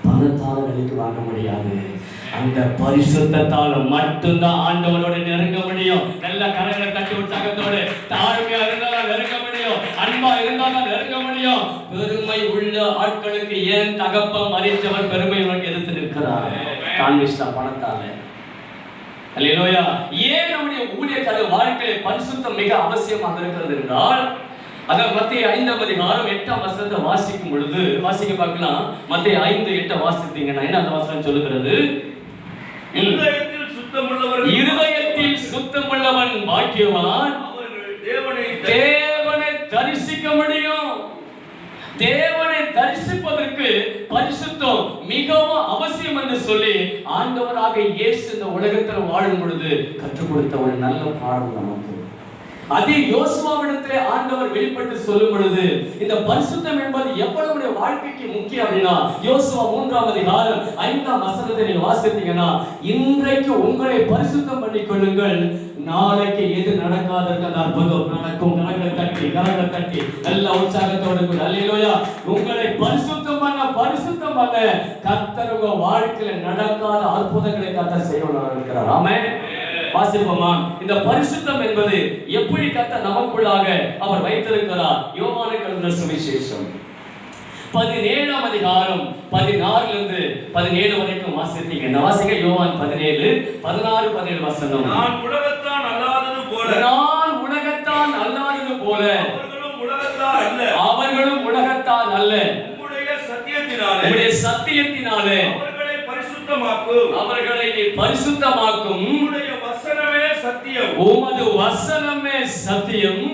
பணத்தால விலைக்கு வாங்க முடியாது. அந்த பரிசுத்தத்தால மட்டும்தான் ஆண்டவரோட நெருங்க முடியும். நல்ல கரங்களை தட்டி உற்சாகத்தோடு தாழ்மையா இருந்தாலும் நெருங்க முடியும். அன்பா இருந்தாலும் நெருங்க முடியும். பெருமை உள்ள ஆட்களுக்கு ஏன் தகப்பம் மறித்தவர் பெருமை உனக்கு எதிர்த்து நிற்கிறார்? காண்பிஸ்டா பணத்தால. அல்லேலூயா. ஏன் நம்முடைய ஊழியக்காரர் வாழ்க்கையில பரிசுத்தம் மிக அவசியமாக இருக்கிறது என்றால், அத மத்தேயு 5ஆம் அதிகாரம் 8ஆம் வசனத்தை வாசிக்கும் பொழுது வாசிக்க பார்க்கலாம். மத்தேயு 5:8 வாசித்தீங்கன்னா என்ன அந்த வசனம் சொல்லுகிறது? இருதயத்தில் சுத்தமுள்ளவன் பாக்கியவான், தேவனை தரிசிக்க முடியும். தேவனை தரிசிப்பதற்கு பரிசுத்தம் மிகவும் அவசியம் என்று சொல்லி ஆண்டவராக இயேசு இந்த உலகத்தில் வாழும் பொழுது கற்றுக் கொடுத்த ஒரு நல்ல பாடம் நமக்கு. அதே யோசுவாவிடத்திலே ஆண்டவர் வெளிப்பட்டு சொல்லும் பொழுது இந்த பரிசுத்தம் என்பது எவ்வளவு வாழ்க்கைக்கு முக்கியம் அப்படின்னா, யோசுவா 3ஆம் அதிகாரம் 5ஆம் வசனத்தை நீங்க வாசித்தீங்கன்னா, இன்றைக்கு உங்களை பரிசுத்தம் பண்ணிக் கொள்ளுங்கள், நாளைக்கு எது நடக்காதற்கு அந்த அற்புதம் நடக்கும். கரங்களை தட்டி எல்லா உற்சாகத்தோடு கூட அல்லேலூயா. உங்களை பரிசுத்தம் பண்ண கர்த்தர் உங்க வாழ்க்கையில நடக்காத அற்புதங்களை கர்த்தர் செய்யணும் இருக்கிறார். ஆமென். வாசிப்போமா? இந்த பரிசுத்தம் என்பது எப்படி கர்த்தர் நமக்குள்ளாக அவர் வைத்திருக்கிறார்? யோவானுக்கு எழுதின சுவிசேஷம் 17ஆம் அதிகாரம் 16 இருந்து 17 வரைக்கும் வாசித்தீங்க. வாசிங்க. யோவான் 17 16 17 வசனம். நான் உலகத்தான் அல்லாதது போல அவர்களும் உலகத்தான் அல்ல. உம்முடைய சத்தியத்தினாலே அவர்களை நீ பரிசுத்தமாக்கும். உமது வசனமே சத்தியம்.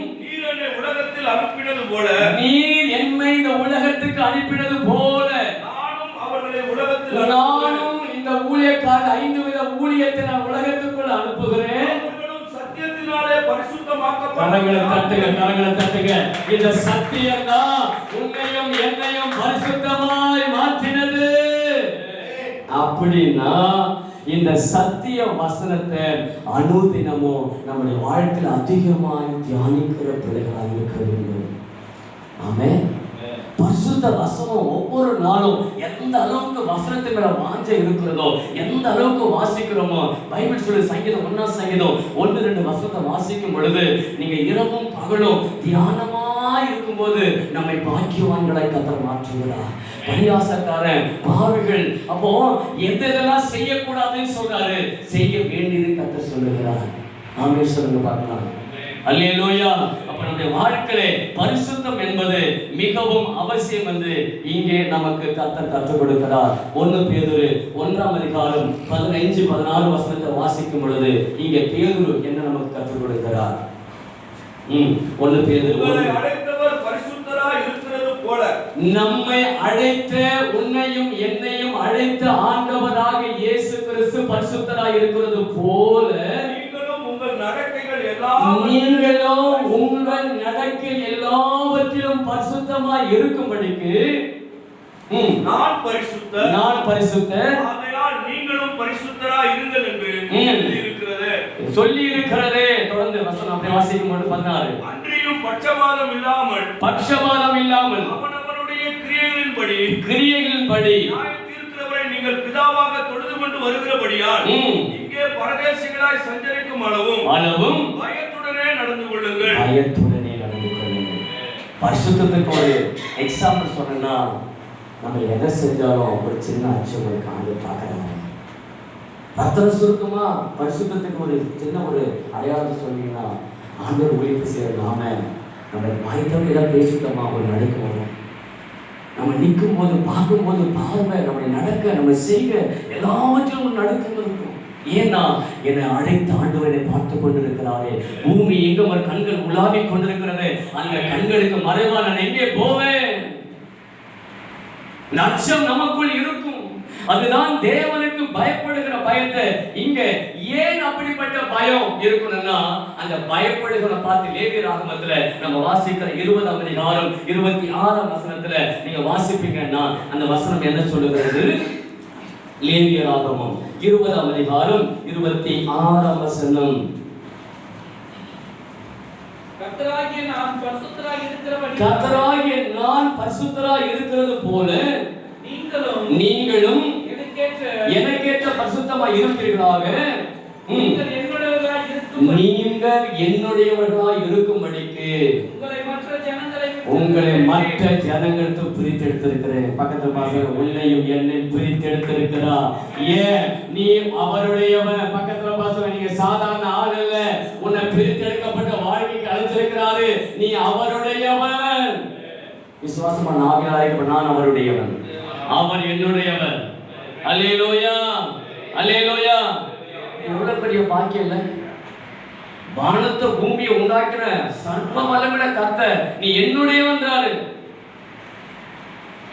நீர் என்னை இந்த உலகத்துக்கு அனுப்பினது போல நானும் இந்த ஊழியக்காரர் 5 வித ஊழியத்தை நான் உலகத்துக்குள் அனுப்புகிறேன். கரங்களை தட்டுங்க. இந்த சத்தியம் தான் உன்னையும் என்னையும் பரிசுத்தமாய் மாற்றினது. அப்படின்னா இந்த சத்திய வசனத்தை அனுதினமும் நம்முடைய வாழ்க்கையில் அதிகமாய் தியானிக்கிற பிள்ளைகளாக இருக்க வேண்டும். ஆமென். பரிசுத்த வசனம் ஒவ்வொரு நாளும் எந்த அளவுக்கு வசனத்தை மேல வாஞ்சை இருக்கிறதோ, எந்த அளவுக்கு வாசிக்கிறோமோ, பைபிள் சொல்லி சங்கீதம் 1 சங்கீதம் 1-2 வசனத்தை வாசிக்கும் பொழுது நீங்க இரவும் பகலும் தியானமா இருக்கும்போது நம்மை பாக்கியவான்களை கர்த்தர் மாற்றுகிறார். பரியாசக்காரன் பாவிகள் அப்போ எதெல்லாம் செய்யக்கூடாதுன்னு சொல்றாரு, செய்ய வேண்டியது கர்த்தர் சொல்லுகிறார். ஆமென் சொல்லுங்க பார்க்கலாம். அல்லேலூயா. அப்ப நம்முடைய வாழ்க்கையிலே பரிசுத்தம் என்பது மிகவும் அவசியம் என்று இங்கே நமக்கு கர்த்தர் கற்றுக் கொடுக்கிறார். 1 பேதுரு 1ஆம் அதிகாரம் 15-16 வசனத்தை வாசிக்கும் பொழுது இங்கே பேதுரு என்ன நமக்கு கற்றுக் கொடுக்கிறார்? 1 பேதுரு அழைத்தவர் பரிசுத்தராய் இருக்கிறது போல, நம்மை அழைத்த உன்னையும் என்னையும் அழைத்த ஆண்டவராக இயேசு கிறிஸ்து பரிசுத்தராய் இருக்கிறது போல நீங்களும் உங்கள் நடக்கை எல்லாவற்றிலும் பரிசுத்தமாய் இருக்கும்படிக்கு நான் பரிசுத்தர், ஆகையால் நீங்களும் பரிசுத்தராய் இருங்கள் என்று சொல்லி இருக்கிறதே. தொடர்ந்து வசனம் அப்படியே வாசிக்கும்போது 16 அன்றியும் பட்சபாதம் இல்லாமல் அவனவனுடைய கிரியைகளின்படி நியாயத்தீர்க்கிறவரை நீங்கள் பிதாவாக தொழுது கொண்டு வருகிறபடியால் இங்கே பரதேசிகளாய் சஞ்சரிக்கும் அளவும் பயத்துடனே நடந்து கொள்ளுங்கள். பரிசுத்தத்துக்கு ஒரு எக்ஸாம்பிள் சொன்னா, நம்ம எதை செஞ்சாலும் ஒரு சின்ன அச்சம் காண்டு பார்க்கறாங்க. ரத்தன சுருக்கமா பரிசுத்தத்துக்கு ஒரு சின்ன ஒரு அடையாளத்தை சொன்னீங்கன்னா, ஆண்டவர் ஊழியத்தை செய்யற நாம நம்ம வாய்த்தவங்க ஏதாவது பேசிட்டோமா ஒரு நடுக்க வரும். நம்ம நிற்கும் போது பார்க்கும் போது பார்வை நம்முடைய நடக்க நம்ம செய்க எல்லாவற்றிலும் ஒரு நடுக்கம் இருக்கும். ஏன்னா என்னை அழைத்த ஆண்டவர் என்னை பார்த்து கொண்டிருக்கிறாரே, பூமி எங்கும் ஒரு கண்கள் உலாவிக் கொண்டிருக்கிறது, அந்த கண்களுக்கு மறைவா நான் எங்கே போவேன்? அச்சம் நமக்குள் இருக்கும். அதுதான் தேவனுக்கு பயப்படுகிற பயத்தை. இங்க ஏன் அப்படிப்பட்ட பயம் இருக்கணும்னா, அந்த பயப்படுகிற பார்த்து லேவியராகமத்துல நம்ம வாசிக்கிற 20ஆம் அதிகாரம் 26ஆம் வசனத்துல நீங்க வாசிப்பீங்கன்னா அந்த வசனம் என்ன சொல்லுகிறது? லேவியராகமம் 20ஆம் அதிகாரம் 26ஆம் வசனம். கர்த்தராகிய நான் பரிசுத்தராய் இருக்கிறது போல நீங்களும் எனக்கேற்ற பரிசுத்தமாய் இருப்பீர்களாக. நீங்கள் என்னுடையவர்களாய் இருக்கும்படிக்கு உங்களை மற்ற ஜனங்களுக்கு பிரித்தெடுத்திருக்கிறேன். பக்கத்துல பாருங்க, உன்னையும் என்னை பிரித்தெடுத்திருக்கிறார். ஏன்? நீ அவருடையவன். பக்கத்துல பாருங்க, நீங்க சாதாரண ஆள் இல்ல, உன்னை பிரித்தெடுக்கப்பட்ட வாழ்க்கைக்கு அழைத்திருக்கிறாரு. நீ அவருடையவன். விசுவாசமா நாவினால் அழைக்கப்பட்ட நான் அவருடையவன், அவர் என்னுடையவர். அல்லேலூயா, அல்லேலூயா. எவ்வளவு பெரிய பாக்கியம் இல்ல? வானத்தை பூமியை உண்டாக்கிற சர்வ வல்லமையுள்ள கர்த்தர் நீ என்னுடையவன்றாரு.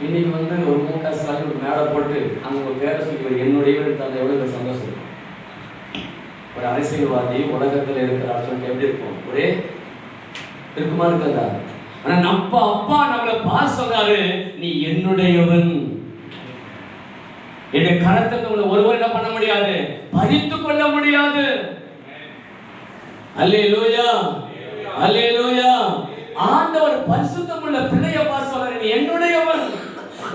இன்னைக்கு ஒரு மூக்க ஸ்டாலின் ஒரு மேடை போட்டு அங்க ஒரு பேரை சொல்லி என்னுடையவன் தந்த எவ்வளவு சந்தோஷம். ஒரு அரசியல்வாதி உலகத்துல இருக்கிறார் சொல்லிட்டு எப்படி இருக்கும்? ஒரே இருக்குமா இருக்காதா? ஆனா நம்ம அப்பா நம்மளை பார்த்து சொல்றாரு, நீ என்னுடையவன். என்னுடைய கரத்தை ஒருவர் என்ன பண்ண முடியாது, பறித்து கொள்ள முடியாது. அல்லேலூயா, அல்லேலூயா. ஆண்டவர் பரிசுத்தமுள்ள பிள்ளையை பார்த்து சொல்றாரு, நீ என்னுடையவன்.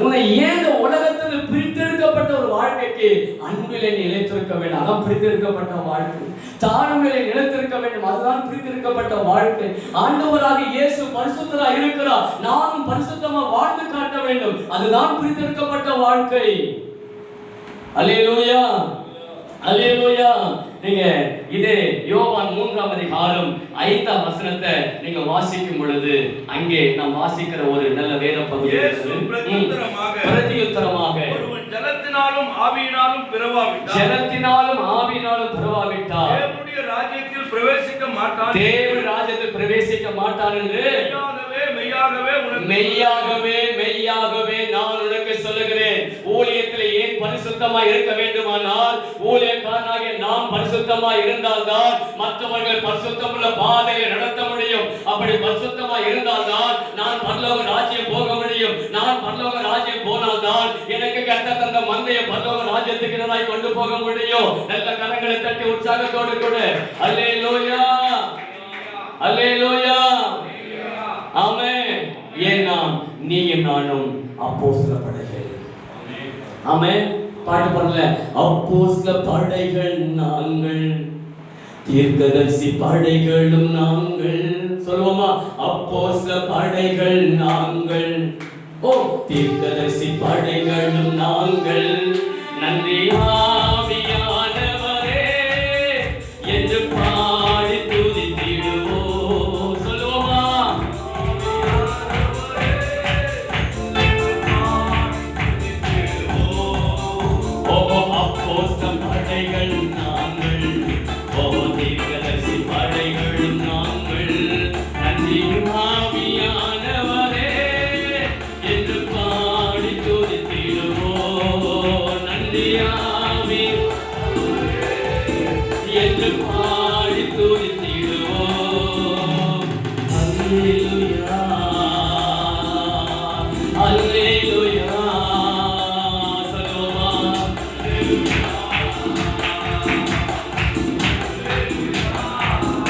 உன்னை ஏன் உலகத்தில் பிரித்தெடுக்கப்பட்ட ஒரு வாழ்க்கைக்கு அன்பிலே நிலைத்திருக்க வேண்டும். அதான் பிரித்தெடுக்கப்பட்ட வாழ்க்கை. தாழ்மையிலே நிலைத்திருக்க வேண்டும். அதுதான் பிரித்தெடுக்கப்பட்ட வாழ்க்கை. ஆண்டவராக இயேசு பரிசுத்தராக இருக்கிறார். நானும் பரிசுத்தமா வாழ்ந்து காட்ட வேண்டும். அதுதான் பிரித்தெடுக்கப்பட்ட வாழ்க்கை. அல்லேலூயா, அல்லேலூயா. நீங்க இதே யோவான் 3ஆம் அதிகாரம் 5ஆம் வசனத்தை நீங்க வாசிக்கும் பொழுது அங்கே நாம் வாசிக்கிற ஒரு நல்ல வேத பகுதி. பிரதியுத்தரமாக ஜலத்தினாலும் ஆவியினாலும் பிறவாவிட்டால் தேவனுடைய ராஜ்யத்தில் பிரவேசிக்க மாட்டான். தேவனுடைய ராஜ்யத்தில் பிரவேசிக்க மாட்டான் என்று மெய்யாகவே நான் உனக்கு சொல்லுகிறேன். ஊழியத்தில் ஏன் பரிசுத்த பரிசுத்தமாய் இருக்க வேண்டுமானால் ஊழியக்காரனாகிய நாம் பரிசுத்தமாய் இருந்தால்தான் மற்றவர்கள் பரிசுத்தமுள்ள பாதையை நடத்த முடியும். அப்படி பரிசுத்தமாய் இருந்தால்தான் நான் பரலோக ராஜ்யம் போக முடியும். நான் பரலோக ராஜ்யம் போனால்தான் எனக்கு கர்த்தர் தந்த மந்தைய பரலோக ராஜ்யத்துக்கு நான் கொண்டு போக முடியும். நல்ல கரங்களை தட்டி உற்சாகத்தோடு கூட அல்லேலூயா அல்லேலூயா ஆமென். ஏன்னா நீயும் நானும் அப்போஸ்தல படைகள். ஆமென். பாட்டு பண்ணல, அப்போஸ்தல படைகள் நாங்கள், தீர்க்கதரிசி படைகளும் நாங்கள். சொல்லுவோமா? அப்போஸ்தல படைகள் நாங்கள், ஓ தீர்க்கதரிசி படைகளும் நாங்கள். நன்றி ஆவியானவரே என்று பாடி துதித்திடுவோம். சொல்லுவோமா? ஓ அப்போஸ்தல படைகள் நாங்கள், ஓ தீர்க்கதரிசி படைகளும் நாங்கள். நன்றி ஆவியானவரே என்று பாடி துதித்திடுவோம். நன்றி ஆவி என்று பாடி துதித்திடுவோம். அல்லேலூயா அல்லேலூயா. சொல்லுவோமா?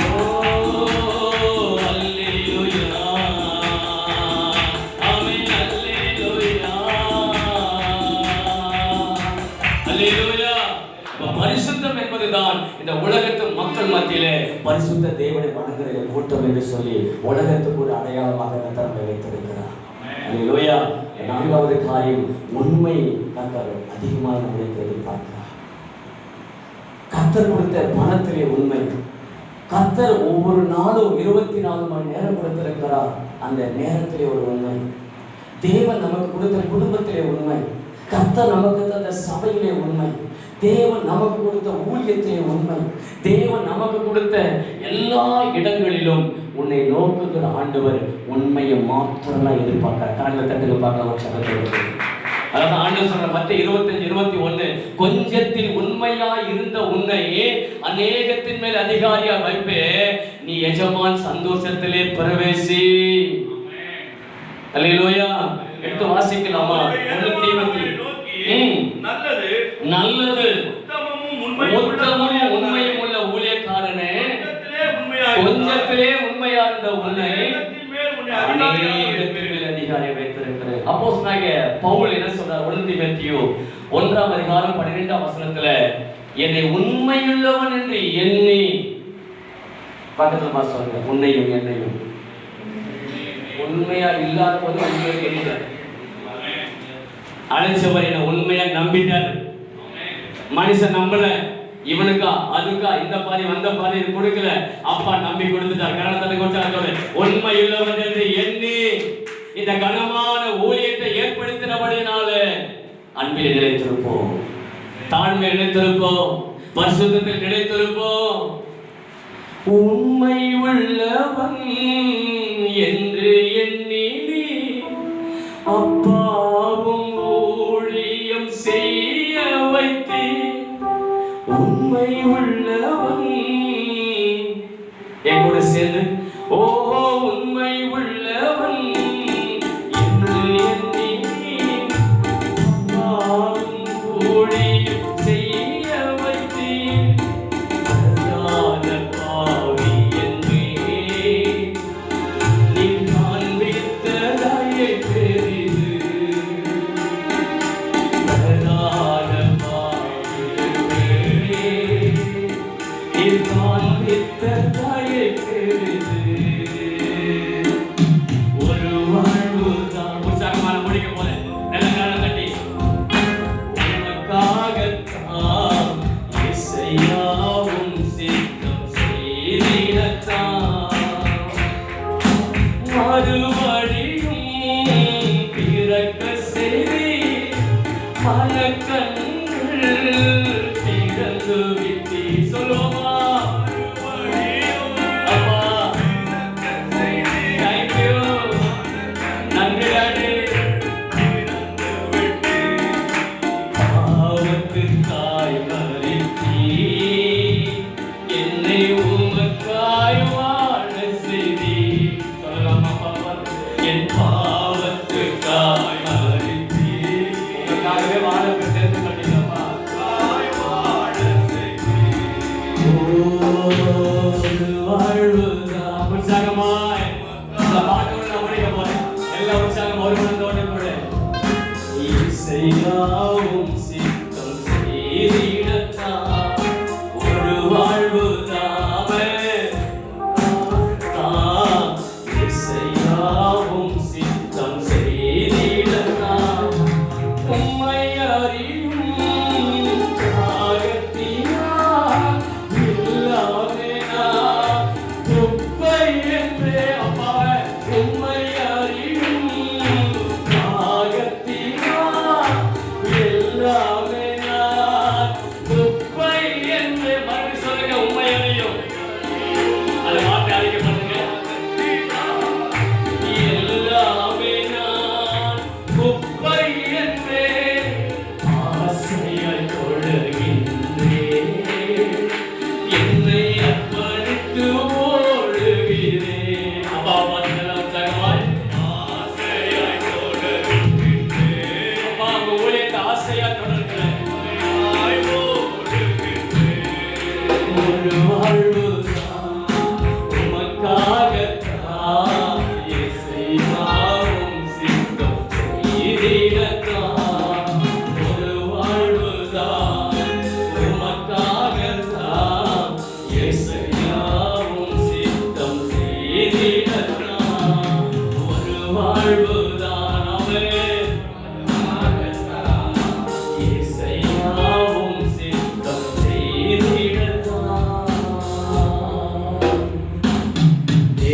ஓ அல்லேலூயா ஆமென் அல்லேலூயா அல்லேலூயா. பரிசுத்தம் என்பதுதான் இந்த உலகத்து மக்கள் மத்தியிலே பரிசுத்த தேவனை வணங்குகிற கூட்டம் என்று சொல்லி உலகத்துக்கு ஒரு அடையாளமாக கர்த்தர் வைத்திருக்கிறார். அல்லேலூயா. நான்காவது காரியம், உண்மை கர்த்தர் அதிகமாக நம்முடைய எதிர்பார்க்கிறார். கர்த்தர் கொடுத்த பணத்திலே உண்மை. கர்த்தர் ஒவ்வொரு நாளும் 24 மணி நேரம் கொடுத்திருக்கிறார். அந்த நேரத்திலே ஒரு உண்மை. தேவன் நமக்கு கொடுத்த குடும்பத்திலே உண்மை. கர்த்தர் நமக்கு தந்த சபையிலே உண்மை. தேவன் நமக்கு கொடுத்த ஊழியத்திலே உண்மை. தேவன் நமக்கு கொடுத்த எல்லா இடங்களிலும் உன்னை நோக்குகிற ஆண்டவர் உண்மையை மாத்திரம்தான் எதிர்பார்க்கிறார். கரங்களை தட்டுங்க பார்க்கலாம். அதாவது ஆண்டவர் சொல்ற மத்திய 25:21, கொஞ்சத்தில் உண்மையா இருந்த உன்னை அநேகத்தின் மேல் அதிகாரியா வைப்பே, நீ எஜமான் சந்தோஷத்திலே பிரவேசி. அல்லேலூயா. எடுத்து வாசிக்கலாமா? 1 நல்லது நல்லது உத்தமமும் உண்மையும் உள்ள ஊழியக்காரனே, கொஞ்சத்திலே உண்மையா இருந்த உன்னை அநேகத்தின் மேல் அதிகாரியா வைத்திருக்கிறது. அப்போஸ்தலனாகிய பவுல் என்ன சொல்றார்? 1 தீமோத்தேயு 1:12 என்னை உண்மையுள்ளவன் என்று எண்ணி, பக்கத்துல சொல்லுங்க, உன்னையும் என்னையும் உண்மையா இல்லாத போது உண்மையை தெரியல. அழைச்சவர் என்ன உண்மையா நம்பிட்டார். மனுஷன் நம்பல. இவனுக்கா அதுக்கா இந்த பாதி வந்த பாதி கொடுக்கல. அப்பா நம்பி கொடுத்துட்டார். கரணத்தை கொடுத்தார். உண்மையுள்ளவன் என்று எண்ணி இந்த கனமான ஊழியத்தை ஏற்படுத்தினபடினால அன்பில் நிலைத்திருப்போம், தாழ்மை நிலைத்திருப்போம், பரிசுத்தத்தில் நிலைத்திருப்போம். உண்மை உள்ளவன் என்று எண்ணி அப்பாவும் ஊழியம் செய்ய வைத்தே, உண்மை உள்ளவன் என் கூட சேர்ந்து ஓ உண்மை உள்ளவன் என்று எண்ணி அப்பாவும் ஊழியம் செய்ய வைத்தே, பிரதான பாவி என்றே நீ காண்பித்த தயை பெரிது. பிரதான பாவி என்றே நீ காண்பித்த தயை பெரிது. ஒரு வாழ்வு தான் உற்சாகமான முடிக்க போல நல்ல காலம் கட்டி உனக்காகத்தான் இசையாவும் சித்தம் செய்திடத்தான் மறுபடியும் பிறக்க செய்தி மனக்கண்கள் திறந்து விட்டி. சொல்லுவோமா? அப்பா தேங்க்யூ, நன்றி டாடி. பாவத்தின் இயேசு